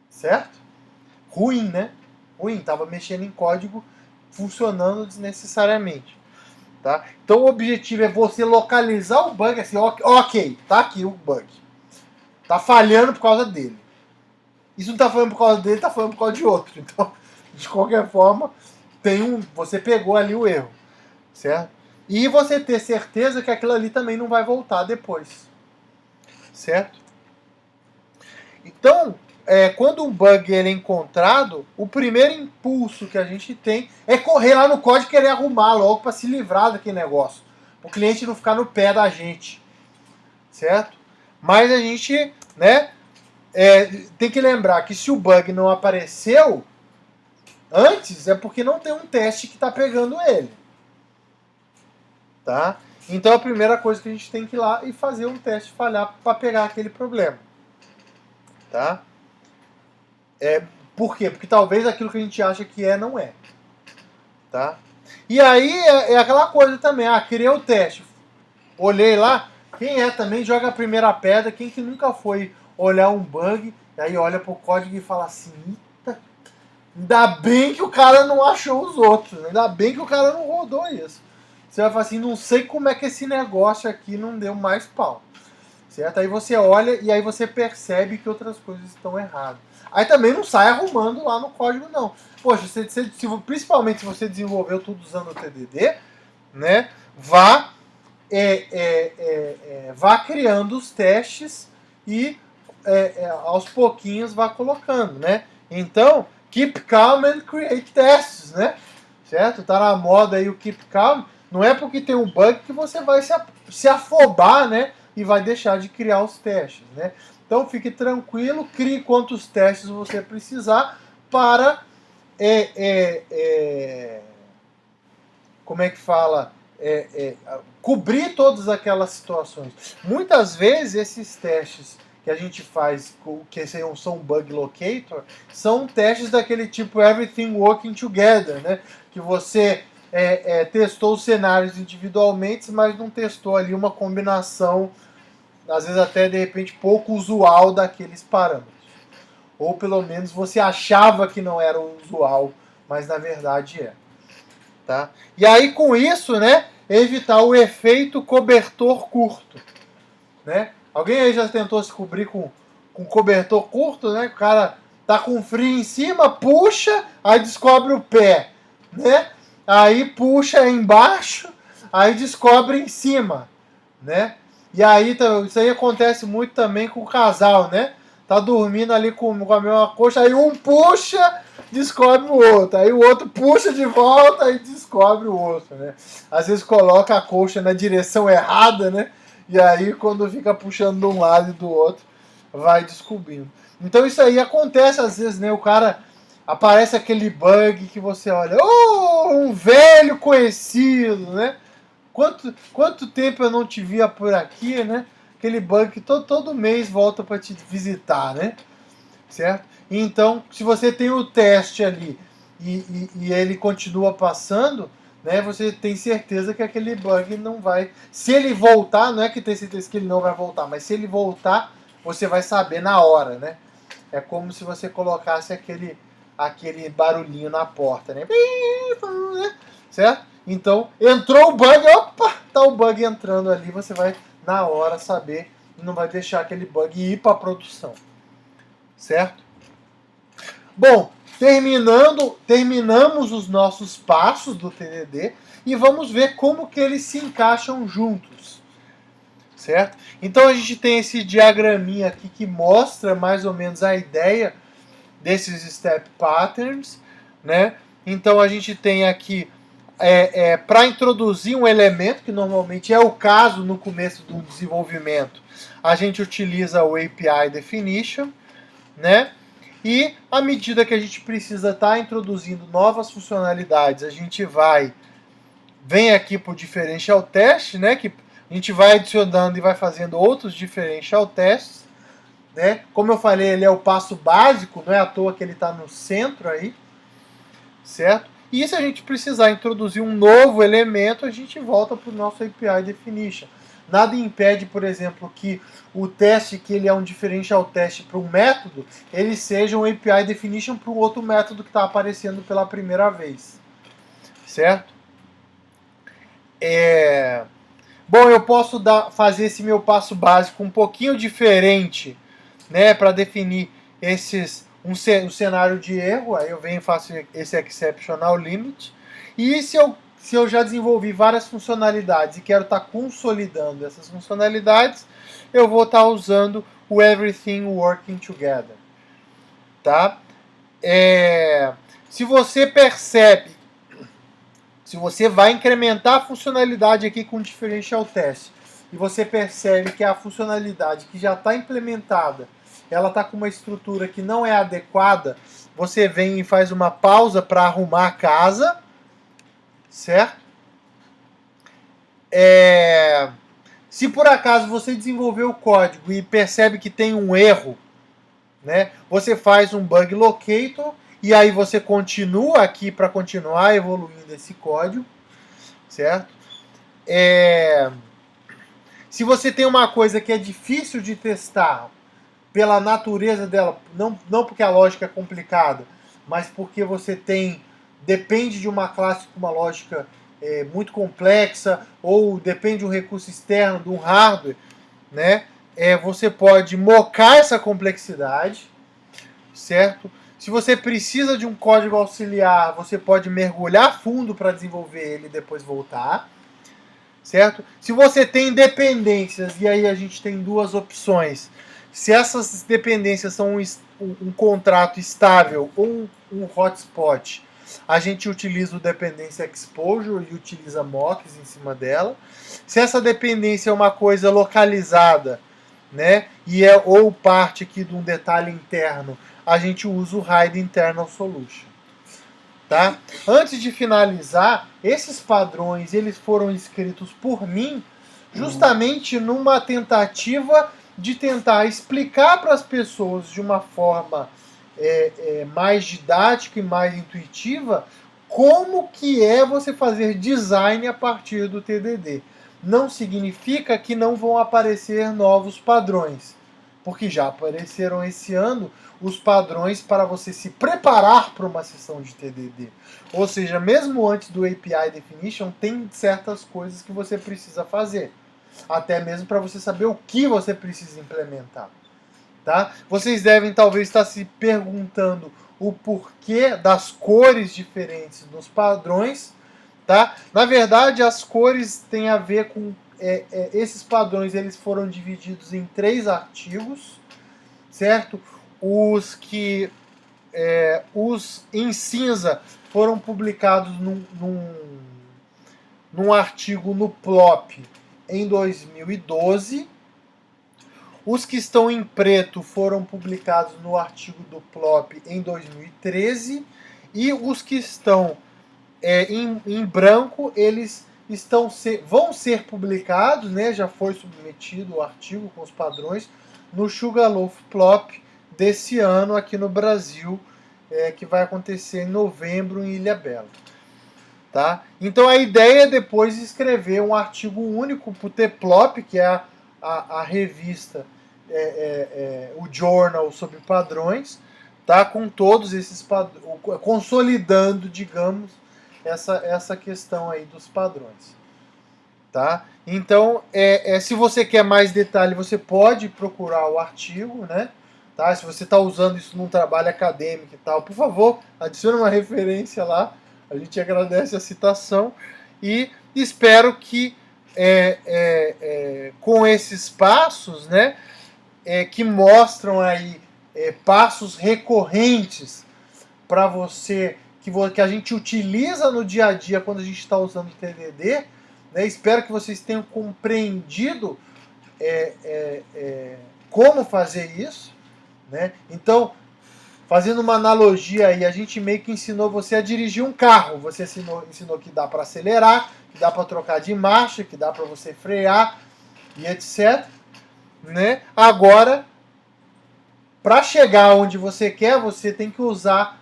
Certo? Ruim, né? Ruim, estava mexendo em código funcionando desnecessariamente. Tá? Então o objetivo é você localizar o bug, assim, ok, tá aqui o bug. Tá falhando por causa dele. Isso não tá falando por causa dele, tá falando por causa de outro. Então, de qualquer forma, você pegou ali o erro, certo? E você ter certeza que aquilo ali também não vai voltar depois, certo? Então, quando um bug ele é encontrado, o primeiro impulso que a gente tem é correr lá no código e querer arrumar logo para se livrar daquele negócio, para o cliente não ficar no pé da gente, certo? Mas a gente, né, tem que lembrar que se o bug não apareceu antes, é porque não tem um teste que está pegando ele. Tá? Então a primeira coisa que a gente tem que ir lá e fazer um teste falhar para pegar aquele problema. Tá? Por quê? Porque talvez aquilo que a gente acha que não é. Tá? E aí é aquela coisa também, criei o teste. olhei lá, quem também joga a primeira pedra, quem que nunca foi olhar um bug, e aí olha pro código e fala assim, eita, ainda bem que o cara não achou os outros, ainda bem que o cara não rodou isso. Você vai falar assim, não sei como é que esse negócio aqui não deu mais pau. Certo? Aí você olha e aí você percebe que outras coisas estão erradas. Aí também não sai arrumando lá no código, não. Poxa, principalmente se você desenvolveu tudo usando o TDD, né? Vá criando os testes e aos pouquinhos vá colocando, né? Então, keep calm and create tests, né? Certo? Tá na moda aí o keep calm. Não é porque tem um bug que você vai se afobar, né? E vai deixar de criar os testes, né? Então fique tranquilo, crie quantos testes você precisar para como é que fala? Cobrir todas aquelas situações. Muitas vezes esses testes que a gente faz, que são bug locator, são testes daquele tipo everything working together, né? Que você testou os cenários individualmente, mas não testou ali uma combinação, às vezes até de repente pouco usual daqueles parâmetros. Ou pelo menos você achava que não era usual, mas na verdade é. Tá? E aí com isso, né, evitar o efeito cobertor curto. Né? Alguém aí já tentou se cobrir com cobertor curto, né? O cara tá com frio em cima, puxa, aí descobre o pé, né? Aí puxa embaixo, aí descobre em cima, né? E aí isso aí acontece muito também com o casal, né? Tá dormindo ali com a mesma coxa, aí um puxa, descobre o outro, aí o outro puxa de volta e descobre o outro, né? Às vezes coloca a coxa na direção errada, né? E aí, quando fica puxando de um lado e do outro, vai descobrindo. Então, isso aí acontece às vezes, né? O cara aparece aquele bug que você olha, um velho conhecido, né? Quanto tempo eu não te via por aqui, né? Aquele bug que todo mês volta para te visitar, né? Certo? Então, se você tem o teste ali e ele continua passando, né, você tem certeza que aquele bug não vai... Se ele voltar, não é que tem certeza que ele não vai voltar, mas se ele voltar, você vai saber na hora, né? É como se você colocasse aquele barulhinho na porta, né? Certo? Então, entrou o bug, opa, tá o bug entrando ali, você vai na hora saber e não vai deixar aquele bug ir para produção. Certo? Bom, terminamos os nossos passos do TDD e vamos ver como que eles se encaixam juntos, certo? Então a gente tem esse diagraminha aqui que mostra mais ou menos a ideia desses step patterns, né? Então a gente tem aqui para introduzir um elemento, que normalmente é o caso no começo do desenvolvimento, a gente utiliza o API definition, né? E à medida que a gente precisa estar introduzindo novas funcionalidades, a gente vem aqui para o differential test, né? Que a gente vai adicionando e vai fazendo outros differential tests, né? Como eu falei, ele é o passo básico, não é à toa que ele está no centro aí, certo? E se a gente precisar introduzir um novo elemento, a gente volta para o nosso API definition. Nada impede, por exemplo, que o teste, que ele é um differential test para um método, ele seja um API definition para um outro método que está aparecendo pela primeira vez. Certo? Bom, eu posso fazer esse meu passo básico um pouquinho diferente, né, para definir um cenário de erro. Aí eu venho e faço esse exceptional limit. E se eu já desenvolvi várias funcionalidades e quero estar consolidando essas funcionalidades, eu vou estar usando o Everything Working Together. Tá? Se você percebe, se você vai incrementar a funcionalidade aqui com o Differential Test, e você percebe que a funcionalidade que já está implementada, ela está com uma estrutura que não é adequada, você vem e faz uma pausa para arrumar a casa, certo? Se por acaso você desenvolveu o código e percebe que tem um erro, né, você faz um bug locator e aí você continua aqui para continuar evoluindo esse código, certo? Se você tem uma coisa que é difícil de testar pela natureza dela, não porque a lógica é complicada, mas porque você depende de uma classe com uma lógica muito complexa, ou depende de um recurso externo, de um hardware, né? Você pode mocar essa complexidade, certo? Se você precisa de um código auxiliar, você pode mergulhar fundo para desenvolver ele e depois voltar, certo? Se você tem dependências, e aí a gente tem duas opções. Se essas dependências são um contrato estável ou um hotspot, a gente utiliza o Dependency Exposure e utiliza mocks em cima dela. Se essa dependência é uma coisa localizada, né, e ou parte aqui de um detalhe interno, a gente usa o Hide Internal Solution. Tá? Antes de finalizar, esses padrões eles foram escritos por mim justamente numa tentativa de tentar explicar para as pessoas de uma forma mais didática e mais intuitiva como que é você fazer design a partir do TDD. Não significa que não vão aparecer novos padrões, porque já apareceram esse ano os padrões para você se preparar para uma sessão de TDD. Ou seja, mesmo antes do API Definition, tem certas coisas que você precisa fazer. Até mesmo para você saber o que você precisa implementar. Tá? Vocês devem talvez estar se perguntando o porquê das cores diferentes dos padrões. Tá? Na verdade, as cores têm a ver com... esses padrões eles foram divididos em 3 artigos, certo? Os em cinza foram publicados num artigo no PLOP em 2012. Os que estão em preto foram publicados no artigo do PLOP em 2013. E os que estão em branco, eles vão ser publicados, né? Já foi submetido o artigo com os padrões no Sugarloaf PLOP desse ano aqui no Brasil, que vai acontecer em novembro em Ilhabela. Tá? Então a ideia é depois escrever um artigo único para o TPLOP, que é a revista, o journal sobre padrões, tá? Com todos esses padrões, consolidando, digamos, essa questão aí dos padrões. Tá? Então, se você quer mais detalhe, você pode procurar o artigo, né? Tá? Se você está usando isso num trabalho acadêmico e tal, por favor, adicione uma referência lá. A gente agradece a citação e espero que com esses passos, né, que mostram aí passos recorrentes para você, que a gente utiliza no dia a dia quando a gente está usando o TDD, né, espero que vocês tenham compreendido como fazer isso. Né? Então, fazendo uma analogia aí, a gente meio que ensinou você a dirigir um carro. Você ensinou que dá para acelerar, que dá para trocar de marcha, que dá para você frear e etc. Né? Agora, para chegar onde você quer, você tem que usar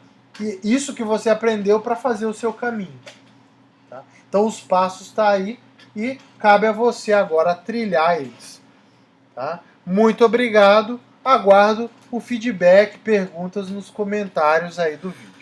isso que você aprendeu para fazer o seu caminho. Tá? Então, os passos estão aí e cabe a você agora trilhar eles. Tá? Muito obrigado. Aguardo o feedback, perguntas nos comentários aí do vídeo.